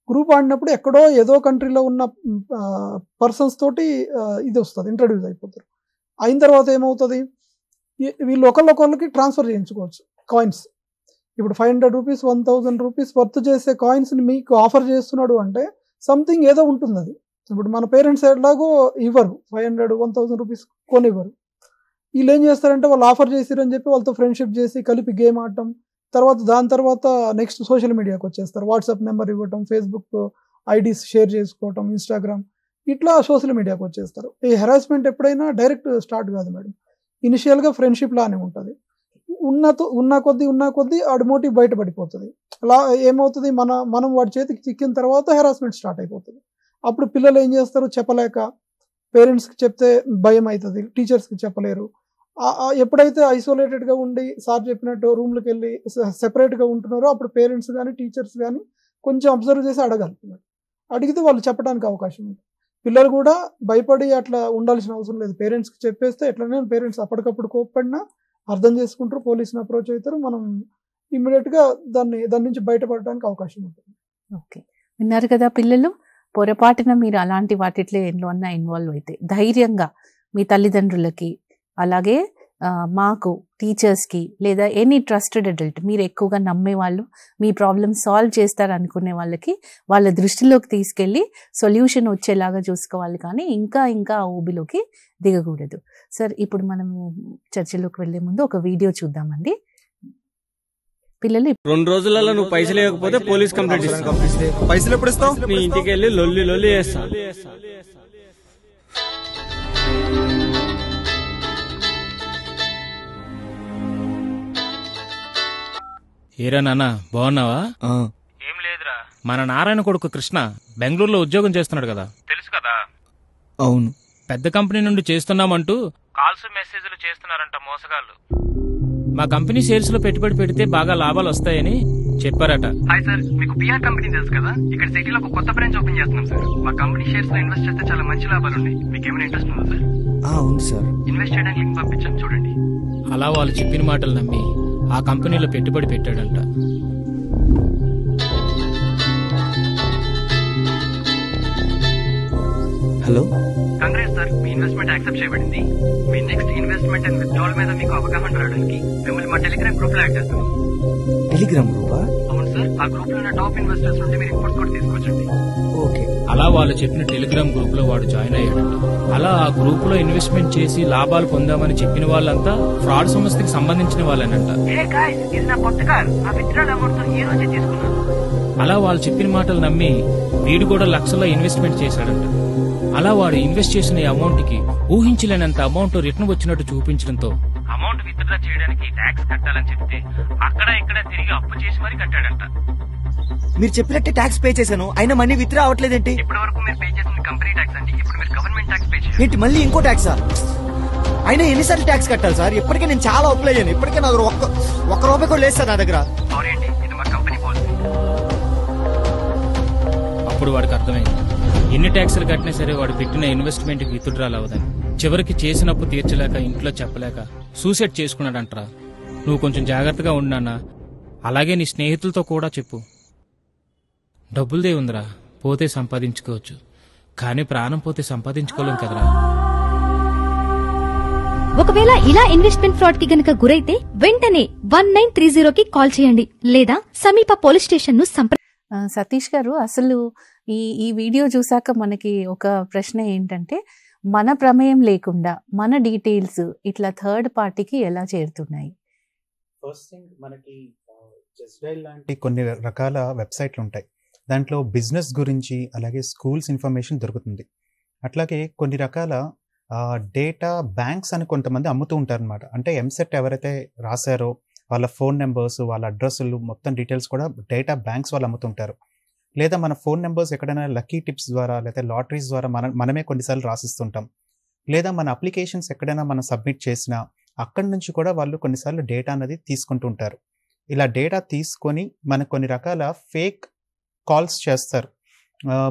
గ్రూప్ ఆడినప్పుడు ఎక్కడో ఏదో కంట్రీలో ఉన్న పర్సన్స్ తోటి ఇది వస్తుంది, ఇంట్రడ్యూస్ అయిపోతారు. అయిన తర్వాత ఏమవుతుంది, వీళ్ళు ఒకళ్ళకి ట్రాన్స్ఫర్ చేయించుకోవచ్చు కాయిన్స్. ఇప్పుడు 500 రూపీస్, 1000 రూపీస్ వర్త్ చేసే కాయిన్స్ని మీకు ఆఫర్ చేస్తున్నాడు అంటే సంథింగ్ ఏదో ఉంటుంది. అది ఇప్పుడు మన పేరెంట్స్ ఎలాగో ఇవ్వరు, 500, 1000 రూపీస్ కొనివ్వరు. వీళ్ళు ఏం చేస్తారంటే వాళ్ళు ఆఫర్ చేసిరని చెప్పి వాళ్ళతో ఫ్రెండ్షిప్ చేసి కలిపి గేమ్ ఆడటం, దాని తర్వాత నెక్స్ట్ సోషల్ మీడియాకి వచ్చేస్తారు. వాట్సాప్ నెంబర్ ఇవ్వటం, ఫేస్బుక్ ఐడీస్ షేర్ చేసుకోవటం, ఇన్స్టాగ్రామ్, ఇట్లా సోషల్ మీడియాకి వచ్చేస్తారు. ఈ హెరాస్మెంట్ ఎప్పుడైనా డైరెక్ట్ స్టార్ట్ కాదు మేడం, ఇనిషియల్గా ఫ్రెండ్షిప్ లానే ఉంటుంది. ఉన్న కొద్దీ ఆడి మోటివ్ బయటపడిపోతుంది. అలా ఏమవుతుంది, మనం వాడి చేతికి చిక్కిన తర్వాత హెరాస్మెంట్ స్టార్ట్ అయిపోతుంది. అప్పుడు పిల్లలు ఏం చేస్తారు, చెప్పలేక పేరెంట్స్కి చెప్తే భయం అవుతుంది, టీచర్స్కి చెప్పలేరు. ఎప్పుడైతే ఐసోలేటెడ్గా ఉండి సార్ చెప్పినట్టు రూమ్లోకి వెళ్ళి సెపరేట్గా ఉంటున్నారో అప్పుడు పేరెంట్స్ కానీ టీచర్స్ కానీ కొంచెం అబ్జర్వ్ చేసి అడగలుగుతున్నారు. అడిగితే వాళ్ళు చెప్పడానికి అవకాశం ఉంది. పిల్లలు కూడా భయపడి అట్లా ఉండాల్సిన అవసరం లేదు. పేరెంట్స్కి చెప్పేస్తే ఎట్లనే పేరెంట్స్ అప్పటికప్పుడు కోప్పడినా అర్థం చేసుకుంటారు, పోలీసుని అప్రోచ్ అవుతారు. మనం ఇమ్మీడియట్గా దాని నుంచి బయటపడడానికి అవకాశం ఉంటుంది. ఓకే, విన్నారు కదా పిల్లలు, పొరపాటున మీరు అలాంటి వాటిట్లో ఎన్నో అన్నా ఇన్వాల్వ్ అయితే ధైర్యంగా మీ తల్లిదండ్రులకి, అలాగే మాకు టీచర్స్కి, లేదా ఎనీ ట్రస్టెడ్ అడల్ట్ మీరు ఎక్కువగా నమ్మే వాళ్ళు, మీ ప్రాబ్లమ్ సాల్వ్ చేస్తారనుకునే వాళ్ళకి వాళ్ళ దృష్టిలోకి తీసుకెళ్ళి సొల్యూషన్ వచ్చేలాగా చూసుకోవాలి, కానీ ఇంకా ఆ ఊబిలోకి దిగకూడదు. సార్ ఇప్పుడు మనము చర్చలోకి వెళ్లే ముందు ఒక వీడియో చూద్దామండి. పిల్లలు 2 రోజులలో నువ్వు పైసలు ఇవ్వకపోతే పోలీస్ కంప్లైంట్ ఇస్తా. పైసలు ఎప్పుడు ఇస్తావు? నీ ఇంటికి వెళ్ళి లొల్లి చేస్తా. ఏరా నాన్న, బాగున్నావా? ఏం లేదురా. మన నారాయణ కొడుకు కృష్ణ బెంగళూరులో ఉద్యోగం చేస్తున్నాడు కదా? తెలుసు కదా. అవును. పెద్ద కంపెనీ నుండి చేస్తున్నామంటూ కాల్స్ మెసేజ్లు చేస్తున్నారంట మోసగాళ్ళు. మా కంపెనీ సేల్స్ లో పెట్టుబడి పెడితే బాగా లాభాలు వస్తాయని చెప్పారట. హాయ్ సార్, మీకు పిఆర్ కంపెనీ తెలుసు కదా? ఇక్కడ సిటీలో ఒక కొత్త బ్రాంచ్ ఓపెన్ చేస్తున్నాం సార్. మా కంపెనీ షేర్స్ లో ఇన్వెస్ట్ చేస్తే చాలా మంచి లాభాలు ఉన్నాయి. మీకు ఏమైనా ఇంట్రెస్ట్ ఉందా సార్? అవును సార్. ఇన్వెస్ట్ చేయడానికి లింక్ పంపించాను, చూడండి. అలా వాళ్ళు చెప్పిన మాటలు నమ్మి ఆ కంపెనీలో పెట్టుబడి పెట్టాడంట. హలో, కంగ్రాట్స్ సార్, మీ ఇన్వెస్ట్మెంట్ యాక్సెప్ట్ చేయబడింది. మీ నెక్స్ట్ ఇన్వెస్ట్మెంట్ అండ్ విత్డ్రావల్ మీద మీకు అవగాహన రావడానికి మిమ్మల్ని మా టెలిగ్రామ్ గ్రూప్ లో యాడ్ చేస్తాం. టెలిగ్రామ్ గ్రూపా? అవును సార్, ఆ గ్రూప్ లో ఉన్న టాప్ ఇన్వెస్టర్స్ నుండి మీరు రిపోర్ట్స్ కూడా తీసుకొచ్చండి. ఓకే. అలా వాళ్ళు చెప్పిన టెలిగ్రామ్ గ్రూప్ లో వాడు జాయిన్ అయ్యాడంట. అలా ఆ గ్రూప్ లో ఇన్వెస్ట్మెంట్ చేసి లాభాలు పొందామని చెప్పిన వాళ్ళంతా ఫ్రాడ్ సంస్థకి సంబంధించిన వాళ్ళేనంట. ఇది నా కొత్త కార్, ఆ విత్డ్రావల్ అమౌంట్ ఈ రోజే తీసుకున్నాను. అలా వాళ్ళు చెప్పిన మాటలు నమ్మి వీడు కూడా లక్షల్లో ఇన్వెస్ట్మెంట్ చేశాడంట. అలా వాడు ఇన్వెస్ట్ చేసిన అమౌంట్ కి ఊహించలేనంత అమౌంట్ రిటర్న్ వచ్చినట్టు చూపించడంతో అమౌంట్ విత్డ్రా చేయడానికి ట్యాక్స్ కట్టాలని చెప్తే అక్కడ ఇక్కడ తిరిగి అప్పు చేసి మరీ కట్టాడంట. మీరు చెప్పినట్టే ట్యాక్స్ పే చేశాను, అయినా మనీ విత్డ్రా అవ్వట్లేదేంటి? ఇప్పటి వరకు మీరు పే చేసిన కంపెనీ ట్యాక్స్ అండి, ఇప్పుడు మీరు గవర్నమెంట్ ట్యాక్స్ పే చేయాలి. ఏంటి మళ్ళీ ఇంకో ట్యాక్సా? అయినా ఎన్నిసార్లు ట్యాక్స్ కట్టాలి సార్? ఇప్పటికే నేను చాలా అప్లై అయ్యాను, ఇప్పటికే నా దగ్గర ఒక్క రూపాయి కూడా లేదు సార్ నా దగ్గర. సారీ అండి, ఇది మా కంపెనీ పాలసీ. అప్పుడు వాడికి అర్థమైంది ఎన్ని ట్యాక్సులు కట్టినా సరే వాడు పెట్టిన ఇన్వెస్ట్మెంట్ కి విత్డ్రాల్ అవ్వదని. చివరికి చేసినప్పు తీర్చలేక ఇంట్లో చెప్పలేక సూసైడ్ చేసుకున్నాడంటరా. నువ్వు కొంచెం జాగ్రత్తగా ఉన్నానా, అలాగే నీ స్నేహితులతో కూడా చెప్పు. డబ్బులదే ఉందిరా, పోతే సంపాదించుకోవచ్చు, కానీ ప్రాణం పోతే సంపాదించుకోలేం కదరా. ఒకవేళ ఇలా ఇన్వెస్ట్మెంట్ ఫ్రాడ్ కి గనక గురైతే వెంటనే 1930కి కాల్ చేయండి లేదా సమీప పోలీస్ స్టేషన్ ను సతీష్ గారు, అసలు ఈ వీడియో చూసాక మనకి ఒక ప్రశ్న ఏంటంటే, మన ప్రమేయం లేకుండా మన డీటెయిల్స్ ఇట్లా థర్డ్ పార్టీకి ఎలా చేరుతున్నాయి? ఫస్ట్ థింగ్, మనకి జస్ట్ డైల్ లాంటి కొన్ని రకాల వెబ్సైట్లు ఉంటాయి. దాంట్లో బిజినెస్ గురించి అలాగే స్కూల్స్ ఇన్ఫర్మేషన్ దొరుకుతుంది. అట్లాగే కొన్ని రకాల డేటా బ్యాంక్స్ అని కొంతమంది అమ్ముతూ ఉంటారు అనమాట. అంటే ఎంసెట్ ఎవరైతే రాశారో వాళ్ళ ఫోన్ నెంబర్స్, వాళ్ళ అడ్రస్లు మొత్తం డీటెయిల్స్ కూడా డేటా బ్యాంక్స్ వాళ్ళు అమ్ముతుంటారు. లేదా మన ఫోన్ నెంబర్స్ ఎక్కడైనా లక్కీ టిప్స్ ద్వారా లేదా లాటరీస్ ద్వారా మనమే కొన్నిసార్లు రాసిస్తుంటాం. లేదా మన అప్లికేషన్స్ ఎక్కడైనా మనం సబ్మిట్ చేసినా అక్కడి నుంచి కూడా వాళ్ళు కొన్నిసార్లు డేటా అనేది తీసుకుంటూ ఉంటారు. ఇలా డేటా తీసుకొని మనకు కొన్ని రకాల ఫేక్ కాల్స్ చేస్తారు.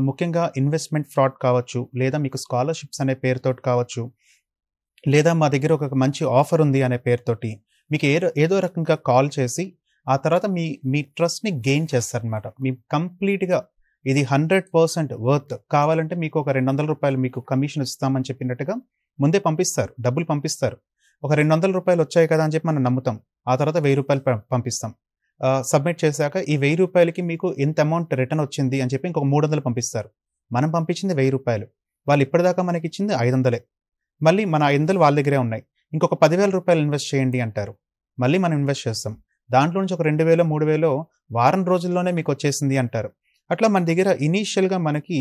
ముఖ్యంగా ఇన్వెస్ట్మెంట్ ఫ్రాడ్ కావచ్చు, లేదా మీకు స్కాలర్షిప్స్ అనే పేరుతోటి కావచ్చు, లేదా మా దగ్గర ఒక మంచి ఆఫర్ ఉంది అనే పేరుతోటి మీకు ఏదో రకంగా కాల్ చేసి ఆ తర్వాత మీ ట్రస్ట్ని గెయిన్ చేస్తారనమాట. మీ కంప్లీట్గా ఇది 100% వర్త్ కావాలంటే మీకు ఒక 200 రూపాయలు మీకు కమిషన్ ఇస్తామని చెప్పినట్టుగా ముందే పంపిస్తారు, డబ్బులు పంపిస్తారు. ఒక 200 రూపాయలు వచ్చాయి కదా అని చెప్పి మనం నమ్ముతాం. ఆ తర్వాత 1000 రూపాయలు పంపిస్తాం. సబ్మిట్ చేశాక ఈ 1000 రూపాయలకి మీకు ఇంత అమౌంట్ రిటర్న్ వచ్చింది అని చెప్పి ఇంకొక 300 పంపిస్తారు. మనం పంపించింది 1000 రూపాయలు, వాళ్ళు ఇప్పటిదాకా మనకి ఇచ్చింది 500. మళ్ళీ మన 500 వాళ్ళ దగ్గరే ఉన్నాయి. ఇంకొక 10,000 రూపాయలు ఇన్వెస్ట్ చేయండి అంటారు. మళ్ళీ మనం ఇన్వెస్ట్ చేస్తాం. దాంట్లో నుంచి ఒక 2,000 3,000 వారం రోజుల్లోనే మీకు వచ్చేసింది అంటారు. అట్లా మన దగ్గర ఇనీషియల్గా మనకి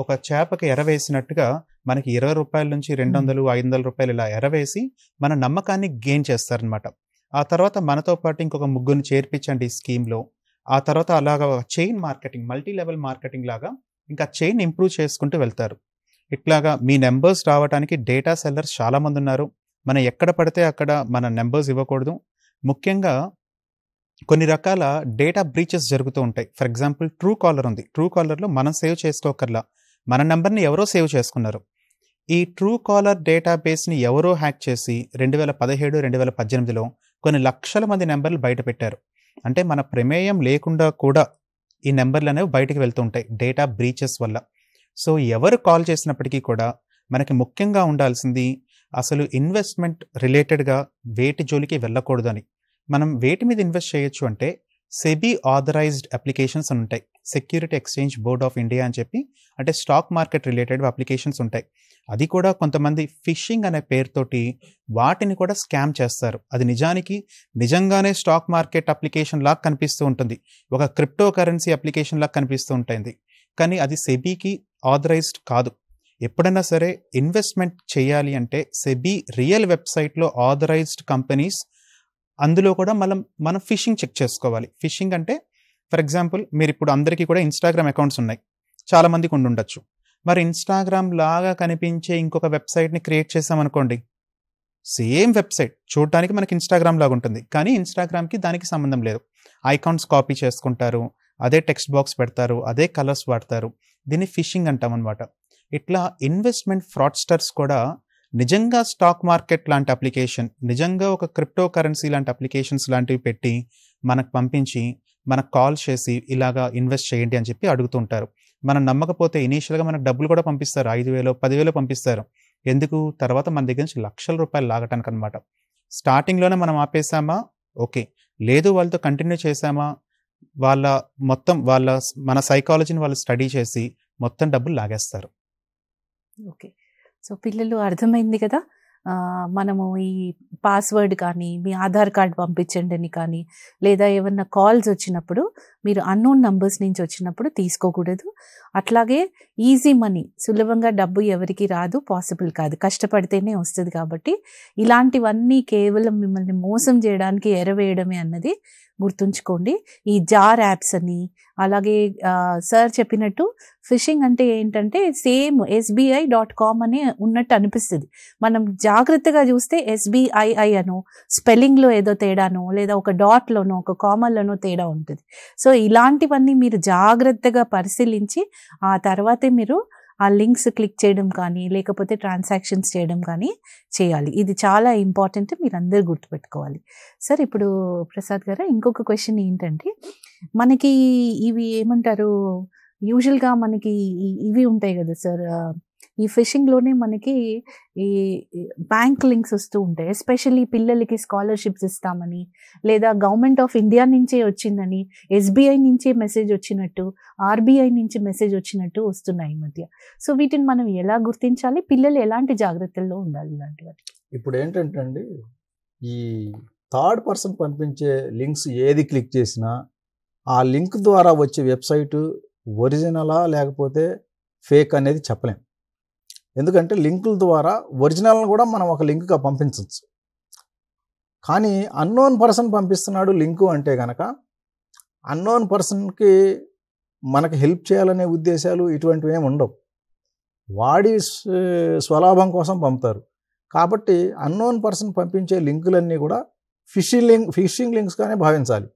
ఒక చేపకి ఎరవేసినట్టుగా మనకి 20 రూపాయల నుంచి 200 500 రూపాయలు ఇలా ఎరవేసి మన నమ్మకాన్ని గెయిన్ చేస్తారనమాట. ఆ తర్వాత మనతో పాటు ఇంకొక ముగ్గురిని చేర్పించండి ఈ స్కీమ్లో. ఆ తర్వాత అలాగా chain marketing, multi level marketing లాగా ఇంకా చైన్ ఇంప్రూవ్ చేసుకుంటూ వెళ్తారు. ఇట్లాగా మీ నెంబర్స్ రావడానికి డేటా సెల్లర్స్ చాలామంది ఉన్నారు. మనం ఎక్కడ పడితే అక్కడ మన నెంబర్స్ ఇవ్వకూడదు. ముఖ్యంగా కొన్ని రకాల డేటా బ్రీచెస్ జరుగుతూ ఉంటాయి. ఫర్ ఎగ్జాంపుల్ ట్రూ కాలర్ ఉంది. ట్రూ కాలర్లో మనం సేవ్ చేసుకోకర్లా, మన నెంబర్ని ఎవరో సేవ్ చేసుకున్నారు. ఈ ట్రూ కాలర్ డేటాబేస్ని ఎవరో హ్యాక్ చేసి 2017 2018లో కొన్ని లక్షల మంది నెంబర్లు బయట పెట్టారు. అంటే మన ప్రమేయం లేకుండా కూడా ఈ నెంబర్లు అనేవి బయటకు వెళ్తూ ఉంటాయి డేటా బ్రీచెస్ వల్ల. సో ఎవరు కాల్ చేసినప్పటికీ కూడా మనకి ముఖ్యంగా ఉండాల్సింది అసలు ఇన్వెస్ట్మెంట్ రిలేటెడ్గా వేటి జోలికి వెళ్ళకూడదు అని. మనం వేటి మీద ఇన్వెస్ట్ చేయొచ్చు అంటే సెబీ ఆథరైజ్డ్ అప్లికేషన్స్ అని ఉంటాయి. Security exchange board of India అని చెప్పి, అంటే స్టాక్ మార్కెట్ రిలేటెడ్ అప్లికేషన్స్ ఉంటాయి. అది కూడా కొంతమంది ఫిషింగ్ అనే పేరుతోటి వాటిని కూడా స్కామ్ చేస్తారు. అది నిజంగానే స్టాక్ మార్కెట్ అప్లికేషన్ లాగా కనిపిస్తూ ఉంటుంది, ఒక క్రిప్టో కరెన్సీ అప్లికేషన్ లాగా కనిపిస్తూ ఉంటుంది. కానీ అది సెబీకి ఆథరైజ్డ్ కాదు. ఎప్పుడైనా సరే ఇన్వెస్ట్మెంట్ చేయాలి అంటే సెబీ రియల్ వెబ్సైట్లో ఆథరైజ్డ్ కంపెనీస్, అందులో కూడా మనం ఫిషింగ్ చెక్ చేసుకోవాలి. ఫిషింగ్ అంటే ఫర్ ఎగ్జాంపుల్ మీరు ఇప్పుడు అందరికీ కూడా ఇన్స్టాగ్రామ్ అకౌంట్స్ ఉన్నాయి, చాలామందికి ఉండొచ్చు. మరి ఇన్స్టాగ్రామ్ లాగా కనిపించే ఇంకొక వెబ్సైట్ని క్రియేట్ చేసామనుకోండి, సేమ్ వెబ్సైట్ చూడటానికి మనకి ఇన్స్టాగ్రామ్ లాగా ఉంటుంది, కానీ ఇన్స్టాగ్రామ్కి దానికి సంబంధం లేదు. ఐకాన్స్ కాపీ చేసుకుంటారు, అదే టెక్స్ట్ బాక్స్ పెడతారు, అదే కలర్స్ వాడతారు. దీన్ని ఫిషింగ్ అంటాం అనమాట. ఇట్లా ఇన్వెస్ట్మెంట్ ఫ్రాడ్స్టర్స్ కూడా నిజంగా స్టాక్ మార్కెట్ లాంటి అప్లికేషన్, నిజంగా ఒక క్రిప్టో కరెన్సీ లాంటి అప్లికేషన్స్ లాంటివి పెట్టి మనకు పంపించి మనకు కాల్ చేసి ఇలాగా ఇన్వెస్ట్ చేయండి అని చెప్పి అడుగుతుంటారు. మనం నమ్మకపోతే ఇనీషియల్గా మనకు డబ్బులు కూడా పంపిస్తారు, 5,000 10,000 పంపిస్తారు. ఎందుకు? తర్వాత మన దగ్గర నుంచి లక్షల రూపాయలు లాగటానికి అనమాట. స్టార్టింగ్లోనే మనం ఆపేసామా ఓకే, లేదు వాళ్ళతో కంటిన్యూ చేసామా మన సైకాలజీని వాళ్ళు స్టడీ చేసి మొత్తం డబ్బులు లాగేస్తారు. ఓకే, సో పిల్లలు అర్థమైంది కదా. మనము ఈ పాస్వర్డ్ కానీ మీ ఆధార్ కార్డ్ పంపించండి అని కానీ, లేదా ఏమన్నా కాల్స్ వచ్చినప్పుడు మీరు అన్నోన్ నంబర్స్ నుంచి వచ్చినప్పుడు తీసుకోకూడదు. అట్లాగే ఈజీ మనీ, సులభంగా డబ్బు ఎవరికి రాదు, పాసిబుల్ కాదు, కష్టపడితేనే వస్తుంది. కాబట్టి ఇలాంటివన్నీ కేవలం మిమ్మల్ని మోసం చేయడానికి ఎరవేయడమే అన్నది గుర్తుంచుకోండి. ఈ జార్ యాప్స్ అని, అలాగే సార్ చెప్పినట్టు ఫిషింగ్ అంటే ఏంటంటే సేమ్ SBI.com అని ఉన్నట్టు అనిపిస్తుంది. మనం జాగ్రత్తగా చూస్తే SBII అనో, స్పెల్లింగ్లో ఏదో తేడానో, లేదా ఒక డాట్లోనో ఒక కామాలోనో తేడా ఉంటుంది. సో ఇలాంటివన్నీ మీరు జాగ్రత్తగా పరిశీలించి ఆ తర్వాతే మీరు ఆ లింక్స్ క్లిక్ చేయడం కానీ లేకపోతే ట్రాన్సాక్షన్స్ చేయడం కానీ చేయాలి. ఇది చాలా ఇంపార్టెంట్, మీరు అందరూ గుర్తుపెట్టుకోవాలి. సార్ ఇప్పుడు ప్రసాద్ గారు ఇంకొక క్వశ్చన్ ఏంటంటే, మనకి ఇవి ఏమంటారు, యూజువల్గా మనకి ఇవి ఉంటాయి కదా సార్, ఈ ఫిషింగ్లోనే మనకి ఈ బ్యాంక్ లింక్స్ వస్తూ ఉంటాయి. ఎస్పెషల్లీ పిల్లలకి స్కాలర్షిప్స్ ఇస్తామని, లేదా గవర్నమెంట్ ఆఫ్ ఇండియా నుంచే వచ్చిందని, SBI నుంచే మెసేజ్ వచ్చినట్టు, RBI నుంచి మెసేజ్ వచ్చినట్టు వస్తున్నాయి ఈ మధ్య. సో వీటిని మనం ఎలా గుర్తించాలి, పిల్లలు ఎలాంటి జాగ్రత్తల్లో ఉండాలి ఇలాంటి వాటికి? ఇప్పుడు ఏంటంటే అండి, ఈ థర్డ్ పర్సన్ పంపించే లింక్స్ ఏది క్లిక్ చేసినా ఆ లింక్ ద్వారా వచ్చే వెబ్సైటు ఒరిజినలా లేకపోతే ఫేక్ అనేది చెప్పలేం. ఎందుకంటే లింకుల ద్వారా ఒరిజినల్ని కూడా మనం ఒక లింక్గా పంపించవచ్చు. కానీ అన్నోన్ పర్సన్ పంపిస్తున్నాడు లింకు అంటే కనుక, అన్నోన్ పర్సన్కి మనకి హెల్ప్ చేయాలనే ఉద్దేశాలు ఇటువంటివి ఏమి ఉండవు. వాడి స్వలాభం కోసం పంపుతారు. కాబట్టి అన్నోన్ పర్సన్ పంపించే లింకులన్నీ కూడా ఫిషింగ్ లింక్స్గానే భావించాలి.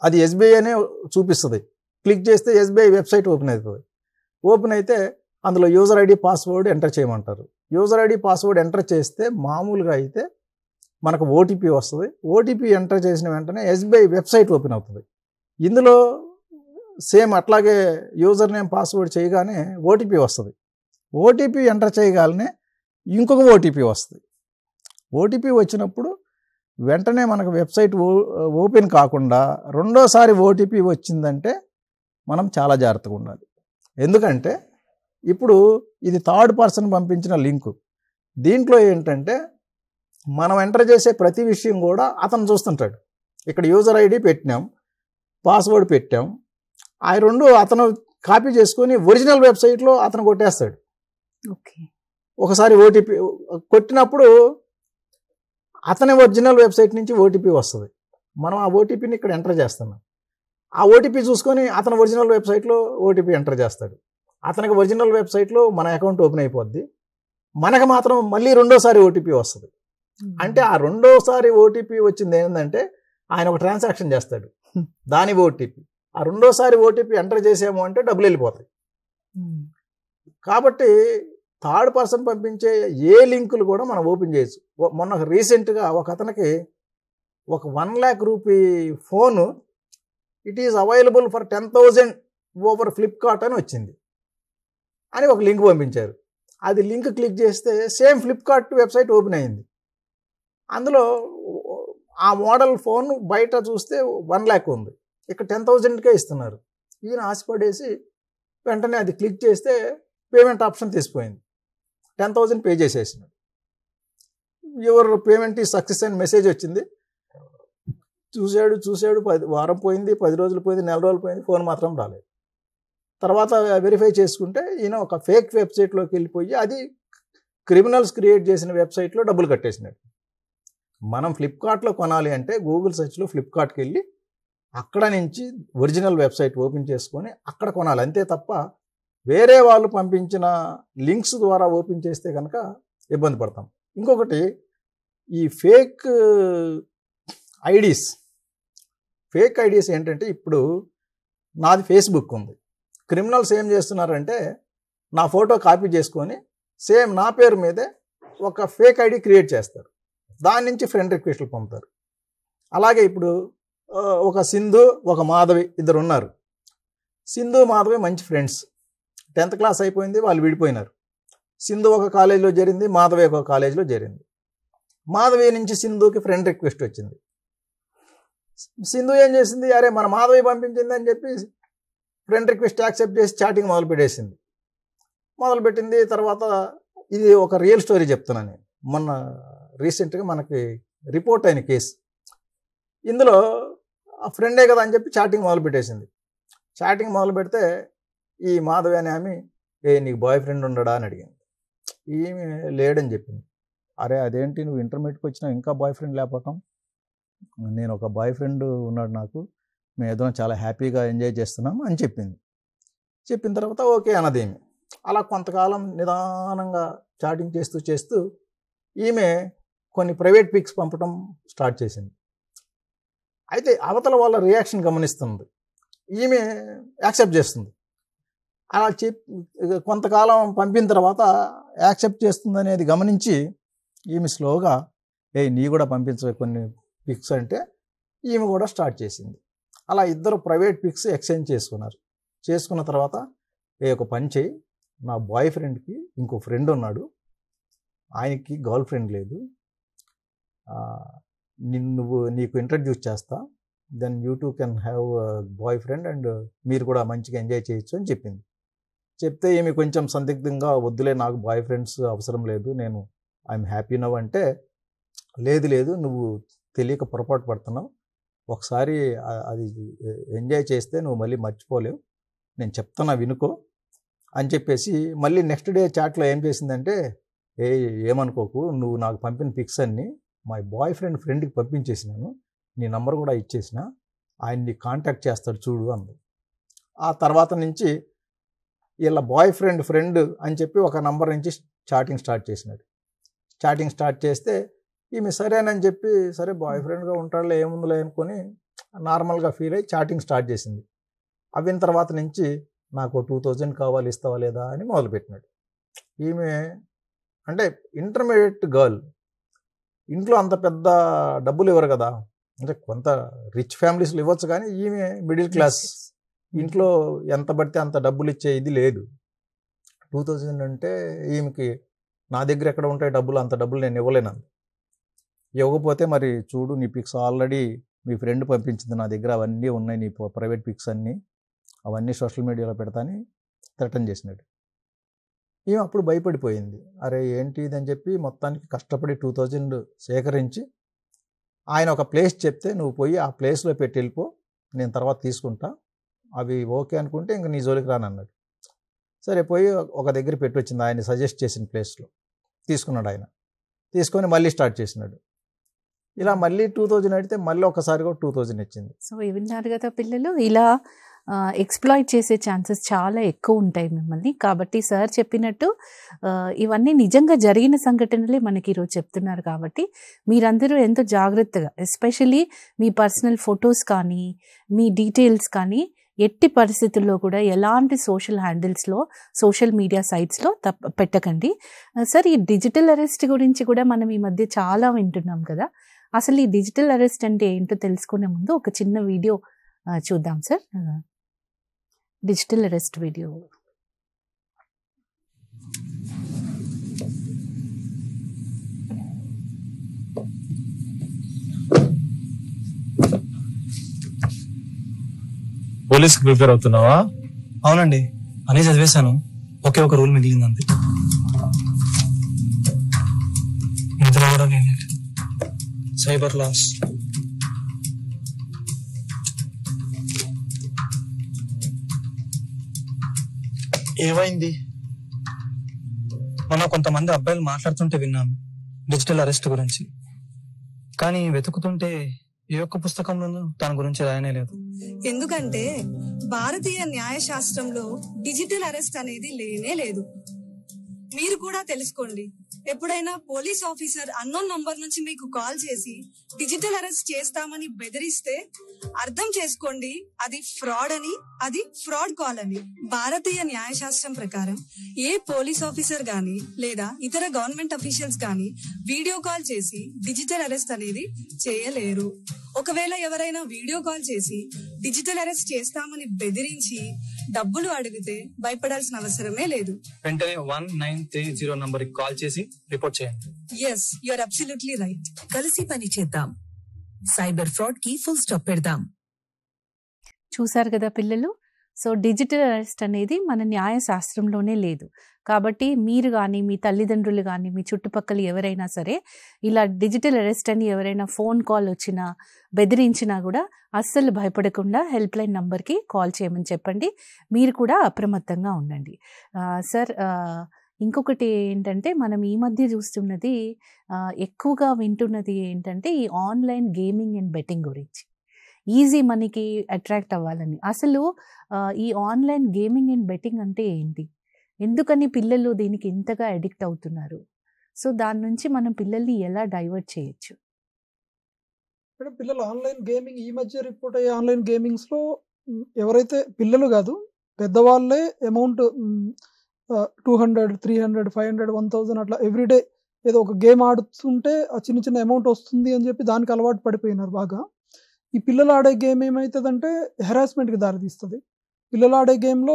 అది SBI అనే చూపిస్తుంది. క్లిక్ చేస్తే SBI వెబ్సైట్ ఓపెన్ అవుతుంది. ఓపెన్ అయితే అందులో యూజర్ ID పాస్వర్డ్ ఎంటర్ చేయమంటారు. యూజర్ ID పాస్వర్డ్ ఎంటర్ చేస్తే మామూలుగా అయితే మనకు OTP వస్తుంది. OTP ఎంటర్ చేసిన వెంటనే SBI వెబ్సైట్ ఓపెన్ అవుతుంది. ఇందులో సేమ్ అట్లాగే యూజర్ నేమ్ పాస్వర్డ్ చేయగానే OTP వస్తుంది. OTP ఎంటర్ చేయగానే ఇంకొక OTP వస్తుంది. OTP వచ్చినప్పుడు వెంటనే మనకు వెబ్సైట్ ఓపెన్ కాకుండా రెండోసారి OTP వచ్చిందంటే మనం చాలా జాగ్రత్తగా ఉండాలి. ఎందుకంటే ఇప్పుడు ఇది థర్డ్ పర్సన్ పంపించిన లింకు. దీంట్లో ఏంటంటే మనం ఎంటర్ చేసే ప్రతి విషయం కూడా అతను చూస్తుంటాడు. ఇక్కడ యూజర్ ID పెట్టినాం, పాస్వర్డ్ పెట్టాం, ఆ రెండు అతను కాపీ చేసుకొని ఒరిజినల్ వెబ్సైట్లో అతను కొట్టేస్తాడు. ఓకే, ఒకసారి OTP కొట్టినప్పుడు అతని ఒరిజినల్ వెబ్సైట్ నుంచి OTP వస్తుంది. మనం ఆ OTPని ఇక్కడ ఎంటర్ చేస్తున్నాం. ఆ OTP చూసుకొని అతను ఒరిజినల్ వెబ్సైట్లో OTP ఎంటర్ చేస్తాడు. అతనికి ఒరిజినల్ వెబ్సైట్లో మన అకౌంట్ ఓపెన్ అయిపోద్ది. మనకు మాత్రం మళ్ళీ రెండోసారి OTP వస్తుంది. అంటే ఆ రెండోసారి OTP వచ్చింది ఏంటంటే ఆయన ఒక ట్రాన్సాక్షన్ చేస్తాడు, దాని OTP. ఆ రెండోసారి OTP ఎంటర్ చేసాము అంటే డబ్బులు వెళ్ళిపోతాయి. కాబట్టి థర్డ్ పర్సన్ పంపించే ఏ లింకులు కూడా మనం ఓపెన్ చేయొచ్చు. మొన్న రీసెంట్గా ఒక అతనికి ఒక 1 lakh rupee phone it is available for 10,000 over Flipkart అని వచ్చింది అని ఒక లింక్ పంపించారు. అది లింక్ క్లిక్ చేస్తే సేమ్ ఫ్లిప్కార్ట్ వెబ్సైట్ ఓపెన్ అయింది. అందులో ఆ మోడల్ ఫోన్ బయట చూస్తే 1 lakh ఉంది, ఇక్కడ 10,000కే ఇస్తున్నారు. ఈయన ఆశపడేసి వెంటనే అది క్లిక్ చేస్తే పేమెంట్ ఆప్షన్ తీసిపోయింది. 10,000 పే చేసేసినాడు. యువర్ పేమెంట్ ఈ సక్సెస్ అని మెసేజ్ వచ్చింది. చూశాడు 10 వారం పోయింది, 10 రోజులు పోయింది, 4 రోజులు పోయింది, ఫోన్ మాత్రం రాలేదు. తర్వాత వెరిఫై చేసుకుంటే ఈయన ఒక ఫేక్ వెబ్సైట్లోకి వెళ్ళిపోయి అది క్రిమినల్స్ క్రియేట్ చేసిన వెబ్సైట్లో డబ్బులు కట్టేసినాడు. మనం ఫ్లిప్కార్ట్లో కొనాలి అంటే గూగుల్ సెర్చ్లో ఫ్లిప్కార్ట్కి వెళ్ళి అక్కడ నుంచి ఒరిజినల్ వెబ్సైట్ ఓపెన్ చేసుకొని అక్కడ కొనాలి, అంతే తప్ప వేరే వాళ్ళు పంపించిన లింక్స్ ద్వారా ఓపెన్ చేస్తే కనుక ఇబ్బంది పడతాం. ఇంకొకటి ఈ ఫేక్ ఐడీస్ ఏంటంటే, ఇప్పుడు నాది ఫేస్బుక్ ఉంది, క్రిమినల్స్ ఏం చేస్తున్నారంటే నా ఫోటో కాపీ చేసుకొని సేమ్ నా పేరు మీదే ఒక ఫేక్ ఐడి క్రియేట్ చేస్తారు, దాని నుంచి ఫ్రెండ్ రిక్వెస్ట్లు పంపుతారు. అలాగే ఇప్పుడు ఒక సింధు ఒక మాధవి ఇద్దరు ఉన్నారు. సింధు మాధవి మంచి ఫ్రెండ్స్, 10th క్లాస్ అయిపోయింది, వాళ్ళు విడిపోయినారు. సింధు ఒక కాలేజీలో చేరింది, మాధవి ఒక కాలేజీలో చేరింది. మాధవి నుంచి సింధుకి ఫ్రెండ్ రిక్వెస్ట్ వచ్చింది. సింధు ఏం చేసింది, అరే మన మాధవి పంపించింది అని చెప్పి ఫ్రెండ్ రిక్వెస్ట్ యాక్సెప్ట్ చేసి చాటింగ్ మొదలుపెట్టింది. తర్వాత ఇది ఒక రియల్ స్టోరీ చెప్తున్నాను నేను, మొన్న రీసెంట్గా మనకి రిపోర్ట్ అయిన కేసు. ఇందులో ఆ ఫ్రెండే కదా అని చెప్పి చాటింగ్ మొదలు పెడితే ఈ మాధవి అనే ఆమె, నీకు బాయ్ ఫ్రెండ్ ఉండడా అని అడిగింది. ఈమె లేడని చెప్పింది. అరే అదేంటి నువ్వు ఇంటర్మీడియట్కి వచ్చినా ఇంకా బాయ్ ఫ్రెండ్ లేకపోవటం, నేను ఒక బాయ్ ఫ్రెండ్ ఉన్నాడు నాకు, మేము ఏదో చాలా హ్యాపీగా ఎంజాయ్ చేస్తున్నాం అని చెప్పింది. చెప్పిన తర్వాత ఓకే అన్నదేమి. అలా కొంతకాలం నిదానంగా చాటింగ్ చేస్తూ ఈమె కొన్ని ప్రైవేట్ పిక్స్ పంపడం స్టార్ట్ చేసింది. అయితే అవతల వాళ్ళ రియాక్షన్ గమనిస్తుంది, ఈమె యాక్సెప్ట్ చేస్తుంది. అలా కొంతకాలం పంపిన తర్వాత యాక్సెప్ట్ చేస్తుంది అనేది గమనించి ఈమె స్లోగా నీ కూడా పంపించే కొన్ని పిక్స్ అంటే ఈమె కూడా స్టార్ట్ చేసింది. అలా ఇద్దరు ప్రైవేట్ పిక్స్ ఎక్స్చేంజ్ చేసుకున్న తర్వాత ఒక పని చేయి, నా బాయ్ ఫ్రెండ్కి ఇంకో ఫ్రెండ్ ఉన్నాడు, ఆయనకి గర్ల్ ఫ్రెండ్ లేదు, నీకు ఇంట్రడ్యూస్ చేస్తా, then you too can have boyfriend and మీరు కూడా మంచిగా ఎంజాయ్ చేయొచ్చు అని చెప్పింది. చెప్తే ఈమె కొంచెం సందిగ్ధంగా, వద్దులే నాకు బాయ్ ఫ్రెండ్స్ అవసరం లేదు, నేను ఐఎమ్ హ్యాపీ నవ్ అంటే, లేదు నువ్వు తెలియక పొరపాటు పడుతున్నావు, ఒకసారి అది ఎంజాయ్ చేస్తే నువ్వు మళ్ళీ మర్చిపోలేవు, నేను చెప్తున్నా వినుకో అని చెప్పేసి మళ్ళీ నెక్స్ట్ డే చాట్లో ఏం చేసిందంటే, ఏమనుకోకు, నువ్వు నాకు పంపిన పిక్స్ అన్నీ మై బాయ్ ఫ్రెండ్కి పంపించేసినాను, నీ నంబర్ కూడా ఇచ్చేసిన, ఆయన్ని కాంటాక్ట్ చేస్తాడు చూడు అంది. ఆ తర్వాత నుంచి వీళ్ళ బాయ్ ఫ్రెండ్ అని చెప్పి ఒక నంబర్ నుంచి చాటింగ్ స్టార్ట్ చేస్తే ఈమె సరేనని చెప్పి, సరే బాయ్ ఫ్రెండ్గా ఉంటాడులే ఏముందిలే అనుకొని నార్మల్గా ఫీల్ అయ్యి చాటింగ్ స్టార్ట్ చేసింది. అవిన తర్వాత నుంచి నాకు 2000 కావాలి, ఇస్తావా లేదా అని మొదలుపెట్టినాడు. ఈమె అంటే ఇంటర్మీడియట్ గర్ల్, ఇంట్లో అంత పెద్ద డబ్బులు ఇవ్వరు కదా, అంటే కొంత రిచ్ ఫ్యామిలీస్లో ఇవ్వచ్చు, కానీ ఈమె మిడిల్ క్లాస్, ఇంట్లో ఎంత పడితే అంత డబ్బులు ఇచ్చే ఇది లేదు. 2000 అంటే ఈమెకి నా దగ్గర ఎక్కడ ఉంటాయి డబ్బులు, అంత డబ్బులు నేను ఇవ్వలేను. ఇవ్వకపోతే మరి చూడు, నీ పిక్స్ ఆల్రెడీ మీ ఫ్రెండ్ పంపించింది నా దగ్గర, అవన్నీ ఉన్నాయి, నీ ప్రైవేట్ పిక్స్ అన్నీ, అవన్నీ సోషల్ మీడియాలో పెడతాని థ్రెటన్ చేసినాడు. ఈమె అప్పుడు భయపడిపోయింది. అరే ఏంటి ఇదని చెప్పి మొత్తానికి కష్టపడి 2000 సేకరించి ఆయన ఒక ప్లేస్ చెప్తే, నువ్వు పోయి ఆ ప్లేస్లో పెట్టి వెళ్ళిపో, నేను తర్వాత తీసుకుంటా, అవి ఓకే అనుకుంటే ఇంక నీ జోలికి రానన్నాడు. సరే పోయి ఒక దగ్గర పెట్టి వచ్చింది, ఆయన సజెస్ట్ చేసిన ప్లేస్లో తీసుకున్నాడు. ఆయన తీసుకొని మళ్ళీ స్టార్ట్ చేసినాడు. ఇలా మళ్ళీ 2000 అడిగితే మళ్ళీ ఒకసారి కూడా 2000 ఇచ్చింది. సో విన్నారు కదా పిల్లలు, ఇలా ఎక్స్ప్లాయిట్ చేసే ఛాన్సెస్ చాలా ఎక్కువ ఉంటాయి మిమ్మల్ని. కాబట్టి సార్ చెప్పినట్టు ఇవన్నీ నిజంగా జరిగిన సంఘటనలే మనకి ఈరోజు చెప్తున్నారు. కాబట్టి మీరందరూ ఎంతో జాగ్రత్తగా, ఎస్పెషలీ మీ పర్సనల్ ఫొటోస్ కానీ మీ డీటెయిల్స్ కానీ ఎట్టి పరిస్థితుల్లో కూడా ఎలాంటి సోషల్ హ్యాండిల్స్లో, సోషల్ మీడియా సైట్స్లో పెట్టకండి. సార్, ఈ డిజిటల్ అరెస్ట్ గురించి కూడా మనం ఈ మధ్య చాలా వింటున్నాం కదా. అసలు ఈ డిజిటల్ అరెస్ట్ అంటే ఏంటో తెలుసుకునే ముందు ఒక చిన్న వీడియో చూద్దాం సార్. Digital arrest video. పోలీస్కి ప్రిపేర్ అవుతున్నావా? అవునండి, అనే చదివేశాను. ఒకే ఒక రూల్ మిగిలింది అంతే. ఇంతలో కూడా సైబర్ లాస్. ఏమైంది? మొన్న కొంతమంది అబ్బాయిలు మాట్లాడుతుంటే విన్నాను డిజిటల్ అరెస్ట్ గురించి. కానీ వెతుకుతుంటే ఏ ఒక్క పుస్తకంలోనూ దాని గురించి రాయనే లేదు. ఎందుకంటే భారతీయ న్యాయశాస్త్రంలో డిజిటల్ అరెస్ట్ అనేది లేనే లేదు. మీరు కూడా తెలుసుకోండి. ఎప్పుడైనా పోలీస్ ఆఫీసర్ అన్నోన్ నంబర్ నుంచి మీకు కాల్ చేసి డిజిటల్ అరెస్ట్ చేస్తామని బెదిరిస్తే అర్థం చేసుకోండి అది ఫ్రాడ్ అని, అది ఫ్రాడ్ కాల్ అని. భారతీయ న్యాయశాస్త్రం ప్రకారం ఏ పోలీస్ ఆఫీసర్ గాని లేదా ఇతర గవర్నమెంట్ అఫీషియల్స్ గాని వీడియో కాల్ చేసి డిజిటల్ అరెస్ట్ అనేది చేయలేరు. ఒకవేళ ఎవరైనా వీడియో కాల్ చేసి డిజిటల్ అరెస్ట్ చేస్తామని బెదిరించి డబ్బులు అడిగితే భయపడాల్సిన అవసరమే లేదు. వెంటనే 1930 నంబర్కి కాల్ చేసి రిపోర్ట్ చేయండి. Yes, you are absolutely right. కలిసి పని చేద్దాం, సైబర్ ఫ్రాడ్ కి ఫుల్ స్టాప్ పెడదాం. చూసారు కదా పిల్లలు. సో డిజిటల్ అరెస్ట్ అనేది మన న్యాయశాస్త్రంలోనే లేదు. కాబట్టి మీరు కానీ, మీ తల్లిదండ్రులు కానీ, మీ చుట్టుపక్కల ఎవరైనా సరే ఇలా డిజిటల్ అరెస్ట్ అని ఎవరైనా ఫోన్ కాల్ వచ్చినా, బెదిరించినా కూడా అస్సలు భయపడకుండా హెల్ప్ లైన్ నంబర్కి కాల్ చేయమని చెప్పండి. మీరు కూడా అప్రమత్తంగా ఉండండి. సార్, ఇంకొకటి ఏంటంటే మనం ఈ మధ్య చూస్తున్నది, ఎక్కువగా వింటున్నది ఏంటంటే ఈ ఆన్లైన్ గేమింగ్ అండ్ బెట్టింగ్ గురించి. ఈజీ మనీకి అట్రాక్ట్ అవ్వాలని. అసలు ఈ ఆన్లైన్ గేమింగ్ అండ్ బెట్టింగ్ అంటే ఏంటి, ఎందుకని పిల్లలు దీనికి ఇంతగా అడిక్ట్ అవుతున్నారు? సో దాని నుంచి మనం పిల్లల్ని ఎలా డైవర్ట్ చేయొచ్చు? పిల్లలు ఆన్లైన్ గేమింగ్, ఈ మధ్య రిపోర్ట్ అయ్యే ఆన్లైన్ గేమింగ్స్లో ఎవరైతే పిల్లలు కాదు పెద్దవాళ్ళే అమౌంట్ 200, 300, 500, 1000 అట్లా ఎవ్రీడే ఏదో ఒక గేమ్ ఆడుతుంటే ఆ చిన్న చిన్న అమౌంట్ వస్తుంది అని చెప్పి దానికి అలవాటు పడిపోయినారు బాగా. ఈ పిల్లలు ఆడే గేమ్ ఏమవుతుందంటే హెరాస్మెంట్కి దారితీస్తుంది. పిల్లలు ఆడే గేమ్లో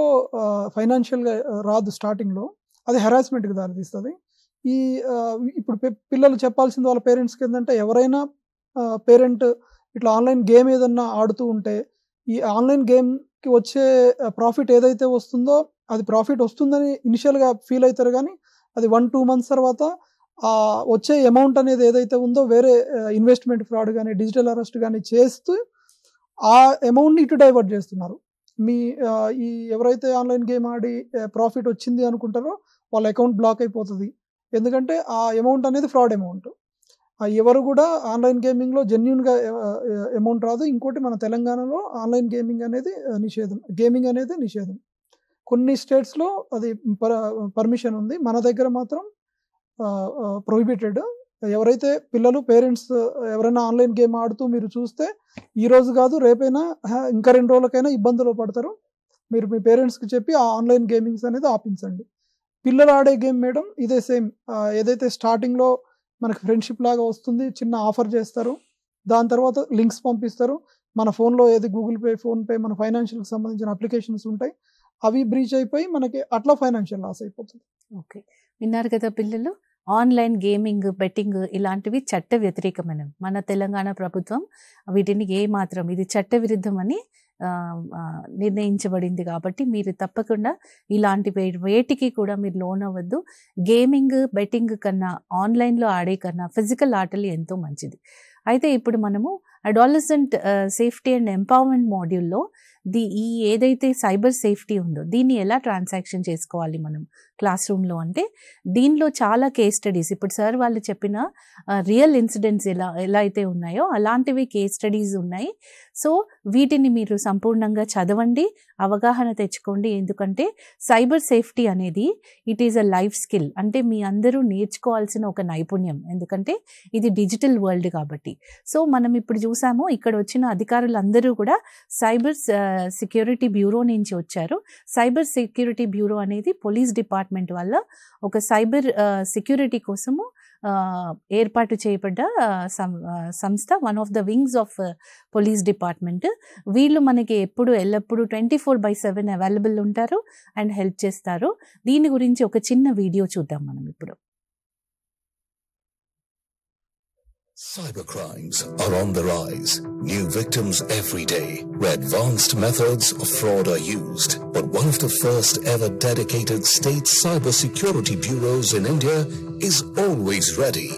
ఫైనాన్షియల్గా రాదు స్టార్టింగ్లో, అది హెరాస్మెంట్కి దారితీస్తుంది. ఇప్పుడు పిల్లలు చెప్పాల్సింది వాళ్ళ పేరెంట్స్కి ఏంటంటే, ఎవరైనా పేరెంట్ ఇట్లా ఆన్లైన్ గేమ్ ఏదన్నా ఆడుతూ ఉంటే ఈ ఆన్లైన్ గేమ్కి వచ్చే ప్రాఫిట్ ఏదైతే వస్తుందో అది ప్రాఫిట్ వస్తుందని ఇనిషియల్గా ఫీల్ అవుతారు. కానీ అది 1-2 months తర్వాత వచ్చే అమౌంట్ అనేది ఏదైతే ఉందో వేరే ఇన్వెస్ట్మెంట్ ఫ్రాడ్ కానీ డిజిటల్ అరెస్ట్ కానీ చేస్తూ ఆ అమౌంట్ని ఇటు డైవర్ట్ చేస్తున్నారు. ఈ ఎవరైతే ఆన్లైన్ గేమ్ ఆడి ప్రాఫిట్ వచ్చింది అనుకుంటారో వాళ్ళ అకౌంట్ బ్లాక్ అయిపోతుంది. ఎందుకంటే ఆ అమౌంట్ అనేది ఫ్రాడ్ అమౌంట్. ఎవరు కూడా ఆన్లైన్ గేమింగ్లో జెన్యున్గా అమౌంట్ రాదు. ఇంకోటి, మన తెలంగాణలో ఆన్లైన్ గేమింగ్ అనేది నిషేధం. కొన్ని స్టేట్స్లో అది పర్మిషన్ ఉంది, మన దగ్గర మాత్రం ప్రొహిబిటెడ్. ఎవరైతే పిల్లలు పేరెంట్స్ ఎవరైనా ఆన్లైన్ గేమ్ ఆడుతూ మీరు చూస్తే ఈ రోజు కాదు రేపైనా ఇంకా 2 రోజులకైనా ఇబ్బందులు పడతారు. మీరు మీ పేరెంట్స్కి చెప్పి ఆ ఆన్లైన్ గేమింగ్స్ అనేది ఆపించండి. పిల్లలు ఆడే గేమ్ మేడం ఇదే సేమ్. ఏదైతే స్టార్టింగ్లో మనకి ఫ్రెండ్షిప్ లాగా వస్తుంది, చిన్న ఆఫర్ చేస్తారు, దాని తర్వాత లింక్స్ పంపిస్తారు. మన ఫోన్లో ఏది గూగుల్ పే, ఫోన్పే, మన ఫైనాన్షియల్కి సంబంధించిన అప్లికేషన్స్ ఉంటాయి, అవి బ్రీచ్ అయిపోయి మనకి అట్లా ఫైనాన్షియల్ లాస్ అయిపోతుంది. ఓకే, విన్నారు కదా పిల్లలు. ఆన్లైన్ గేమింగ్, బెట్టింగ్ ఇలాంటివి చట్ట వ్యతిరేకమైనవి. మన తెలంగాణ ప్రభుత్వం వీటిని ఏమాత్రం ఇది చట్ట విరుద్ధమని నిర్ణయించబడింది. కాబట్టి మీరు తప్పకుండా ఇలాంటి వేటికి కూడా మీరు లోన్ అవ్వద్దు. గేమింగ్, బెట్టింగ్ కన్నా, ఆన్లైన్లో ఆడే కన్నా ఫిజికల్ ఆటలు ఎంతో మంచిది. అయితే ఇప్పుడు మనము అడాలసెంట్ సేఫ్టీ అండ్ ఎంపవర్మెంట్ మాడ్యూల్లో ఈ ఏదైతే సైబర్ సేఫ్టీ ఉందో దీన్ని ఎలా ట్రాన్సాక్షన్ చేసుకోవాలి మనం క్లాస్ రూమ్లో అంటే, దీనిలో చాలా కేస్ స్టడీస్, ఇప్పుడు సార్ వాళ్ళు చెప్పిన రియల్ ఇన్సిడెంట్స్ ఎలా అయితే ఉన్నాయో అలాంటివి కేస్ స్టడీస్ ఉన్నాయి. సో వీటిని మీరు సంపూర్ణంగా చదవండి, అవగాహన తెచ్చుకోండి. ఎందుకంటే సైబర్ సేఫ్టీ అనేది it is a life skill. అంటే మీ అందరూ నేర్చుకోవాల్సిన ఒక నైపుణ్యం. ఎందుకంటే ఇది డిజిటల్ వరల్డ్ కాబట్టి. సో మనం ఇప్పుడు చూసాము, ఇక్కడ వచ్చిన అధికారులందరూ కూడా సైబర్ సెక్యూరిటీ బ్యూరో నుంచి వచ్చారు. సైబర్ సెక్యూరిటీ బ్యూరో అనేది పోలీస్ డిపార్ట్మెంట్ వల్ల ఒక సైబర్ సెక్యూరిటీ కోసము ఏర్పాటు చేయబడ్డ సంస్థ, one of the wings of police department. వీళ్ళు మనకి ఎల్లప్పుడూ 24/7 అవైలబుల్ ఉంటారు అండ్ హెల్ప్ చేస్తారు. దీని గురించి ఒక చిన్న వీడియో చూద్దాం మనం ఇప్పుడు. Cybercrimes are on the rise. New victims every day, where advanced methods of fraud are used. But one of the first ever dedicated state cybersecurity bureaus in India is always ready.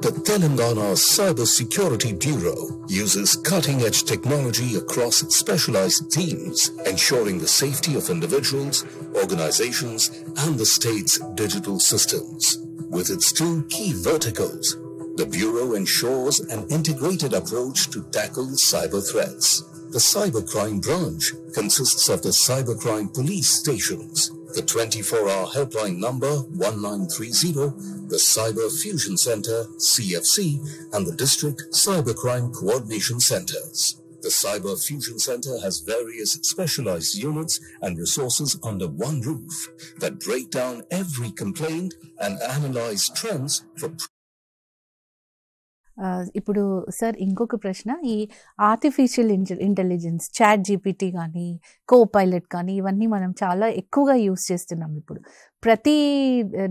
The Telangana Cybersecurity Bureau uses cutting-edge technology across specialized teams, ensuring the safety of individuals, organizations, and the state's digital systems. With its two key verticals, the Bureau ensures an integrated approach to tackle cyber threats. The Cybercrime Branch consists of the Cybercrime Police Stations, the 24-hour helpline number 1930, the Cyber Fusion Center, CFC, and the District Cybercrime Coordination Centers. The Cyber Fusion Center has various specialized units and resources under one roof that break down every complaint and analyze trends for ఇప్పుడు sir ఇంకొక ప్రశ్న, ఈ artificial intelligence chat GPT కానీ Copilot కానీ ఇవన్నీ మనం చాలా ఎక్కువగా యూస్ చేస్తున్నాం. ఇప్పుడు ప్రతి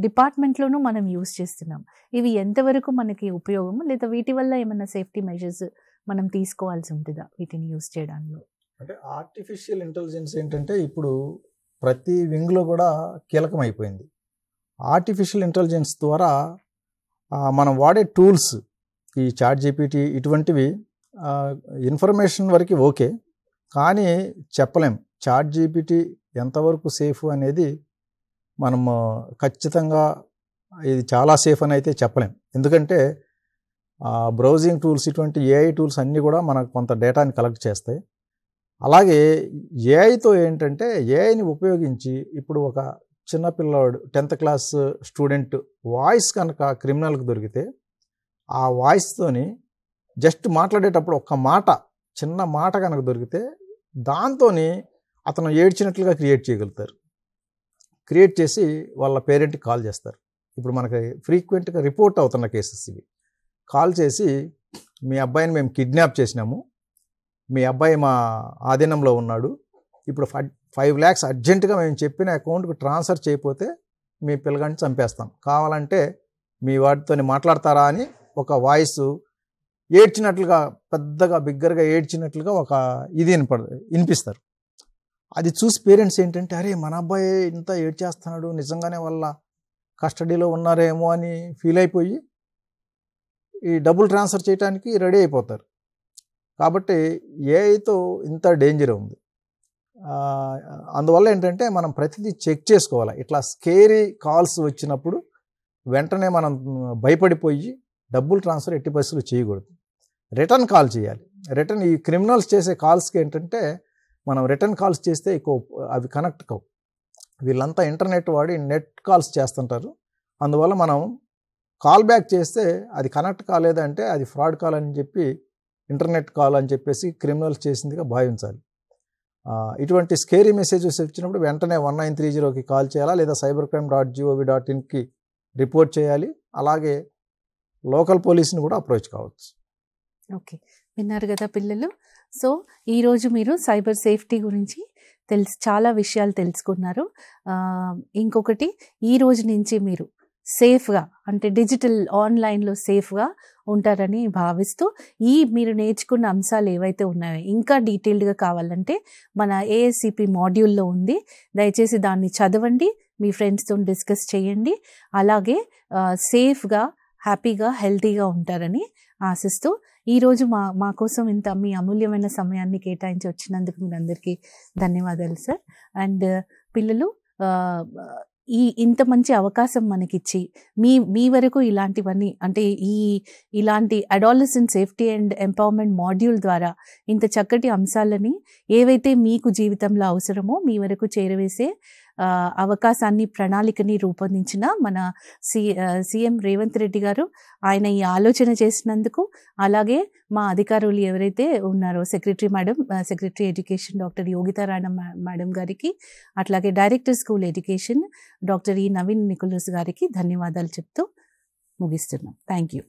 డిపార్ట్మెంట్లోనూ మనం యూస్ చేస్తున్నాం. ఇవి ఎంతవరకు మనకి ఉపయోగము, లేదా వీటి వల్ల ఏమైనా సేఫ్టీ మెజర్స్ మనం తీసుకోవాల్సి ఉంటుందా వీటిని యూస్ చేయడంలో? అంటే ఆర్టిఫిషియల్ ఇంటెలిజెన్స్ ఏంటంటే ఇప్పుడు ప్రతి వింగ్లో కూడా కీలకమైపోయింది. ఆర్టిఫిషియల్ ఇంటెలిజెన్స్ ద్వారా మనం వాడే టూల్స్, ఈ చాట్ జీపీటీ ఇటువంటివి ఇన్ఫర్మేషన్ వరకు ఓకే, కానీ చెప్పలేం చాట్ జీపీటీ ఎంతవరకు సేఫ్ అనేది మనం ఖచ్చితంగా ఇది చాలా సేఫ్ అని అయితే చెప్పలేం. ఎందుకంటే బ్రౌజింగ్ టూల్స్, ఇటువంటి ఏఐ టూల్స్ అన్నీ కూడా మనకు కొంత డేటాని కలెక్ట్ చేస్తాయి. అలాగే ఏఐతో ఏంటంటే ఏఐని ఉపయోగించి ఇప్పుడు ఒక చిన్నపిల్లవాడు 10th క్లాస్ స్టూడెంట్ వాయిస్ కనుక క్రిమినల్కి దొరికితే ఆ వాయిస్తోని జస్ట్ మాట్లాడేటప్పుడు ఒక మాట, చిన్న మాట కనుక దొరికితే దాంతో అతను ఏడ్చినట్లుగా క్రియేట్ చేయగలుగుతారు. క్రియేట్ చేసి వాళ్ళ పేరెంట్కి కాల్ చేస్తారు. ఇప్పుడు మనకి ఫ్రీక్వెంట్గా రిపోర్ట్ అవుతున్న కేసెస్ ఇవి. కాల్ చేసి మీ అబ్బాయిని మేము కిడ్నాప్ చేసినాము, మీ అబ్బాయి మా ఆధీనంలో ఉన్నాడు, ఇప్పుడు 5 lakhs అర్జెంటుగా మేము చెప్పిన అకౌంట్కి ట్రాన్స్ఫర్ చేయకపోతే మీ పిల్లగాడిని చంపేస్తాం, కావాలంటే మీ వాటితో మాట్లాడతారా అని ఒక వాయిస్ ఏడ్చినట్లుగా, పెద్దగా బిగ్గరగా ఏడ్చినట్లుగా ఒక ఇది వినిపిస్తారు. అది చూసి పేరెంట్స్ ఏంటంటే అరే మన అబ్బాయి ఇంత ఏడ్చేస్తున్నాడు, నిజంగానే వాళ్ళ కస్టడీలో ఉన్నారేమో అని ఫీల్ అయిపోయి ఈ డబ్బులు ట్రాన్స్ఫర్ చేయడానికి రెడీ అయిపోతారు. కాబట్టి ఏఐతో ఇంత డేంజర్ ఉంది. అందువల్ల ఏంటంటే మనం ప్రతిదీ చెక్ చేసుకోవాలి. ఇట్లా స్కేరీ కాల్స్ వచ్చినప్పుడు వెంటనే మనం భయపడిపోయి డబ్బులు ట్రాన్స్ఫర్ ఎట్టి పరిస్థితులు చేయకూడదు. రిటర్న్ కాల్ చేయాలి. రిటర్న్ ఈ క్రిమినల్స్ చేసే కాల్స్కి ఏంటంటే మనం రిటర్న్ కాల్స్ చేస్తే ఎక్కువ అవి కనెక్ట్ కావు. వీళ్ళంతా ఇంటర్నెట్ వాడి నెట్ కాల్స్ చేస్తుంటారు. అందువల్ల మనం కాల్ బ్యాక్ చేస్తే అది కనెక్ట్ కాలేదంటే అది ఫ్రాడ్ కాల్ అని చెప్పి, ఇంటర్నెట్ కాల్ అని చెప్పేసి క్రిమినల్స్ చేసిందిగా భావించాలి. ఇటువంటి స్కేరీ మెసేజెస్ వచ్చినప్పుడు వెంటనే 1930కి కాల్ చేయాలా, లేదా cybercrime.gov.inకి రిపోర్ట్ చేయాలి. అలాగే లోకల్ పోలీస్ని కూడా అప్రోచ్ కావచ్చు. ఓకే, విన్నారు కదా పిల్లలు. సో ఈరోజు మీరు సైబర్ సేఫ్టీ గురించి చాలా విషయాలు తెలుసుకున్నారు. ఇంకొకటి, ఈ రోజు నుంచి మీరు సేఫ్గా, అంటే డిజిటల్ ఆన్లైన్లో సేఫ్గా ఉంటారని భావిస్తూ మీరు నేర్చుకున్న అంశాలు ఏవైతే ఉన్నాయో ఇంకా డీటెయిల్డ్గా కావాలంటే మన ఏఎస్సిపి మాడ్యూల్లో ఉంది. దయచేసి దాన్ని చదవండి, మీ ఫ్రెండ్స్తో డిస్కస్ చేయండి. అలాగే సేఫ్గా, హ్యాపీగా, హెల్తీగా ఉంటారని ఆశిస్తూ ఈరోజు మా కోసం ఇంత మీ అమూల్యమైన సమయాన్ని కేటాయించి వచ్చినందుకు మీరందరికీ ధన్యవాదాలు సార్. అండ్ పిల్లలు, ఇంత మంచి అవకాశం మనకిచ్చి మీ వరకు ఇలాంటివన్నీ, అంటే ఇలాంటి adolescent safety and empowerment module ద్వారా ఇంత చక్కటి అంశాలని ఏవైతే మీకు జీవితంలో అవసరమో మీ వరకు చేరవేసే అవకాశాన్ని, ప్రణాళికని రూపొందించిన మన సీఎం రేవంత్ రెడ్డి గారు, ఆయన ఈ ఆలోచన చేసినందుకు, అలాగే మా అధికారులు ఎవరైతే ఉన్నారో secretary education doctor Yogitarayana madam గారికి, అట్లాగే director school education doctor Naveen Nicholas గారికి ధన్యవాదాలు చెప్తూ ముగిస్తున్నాం. Thank you.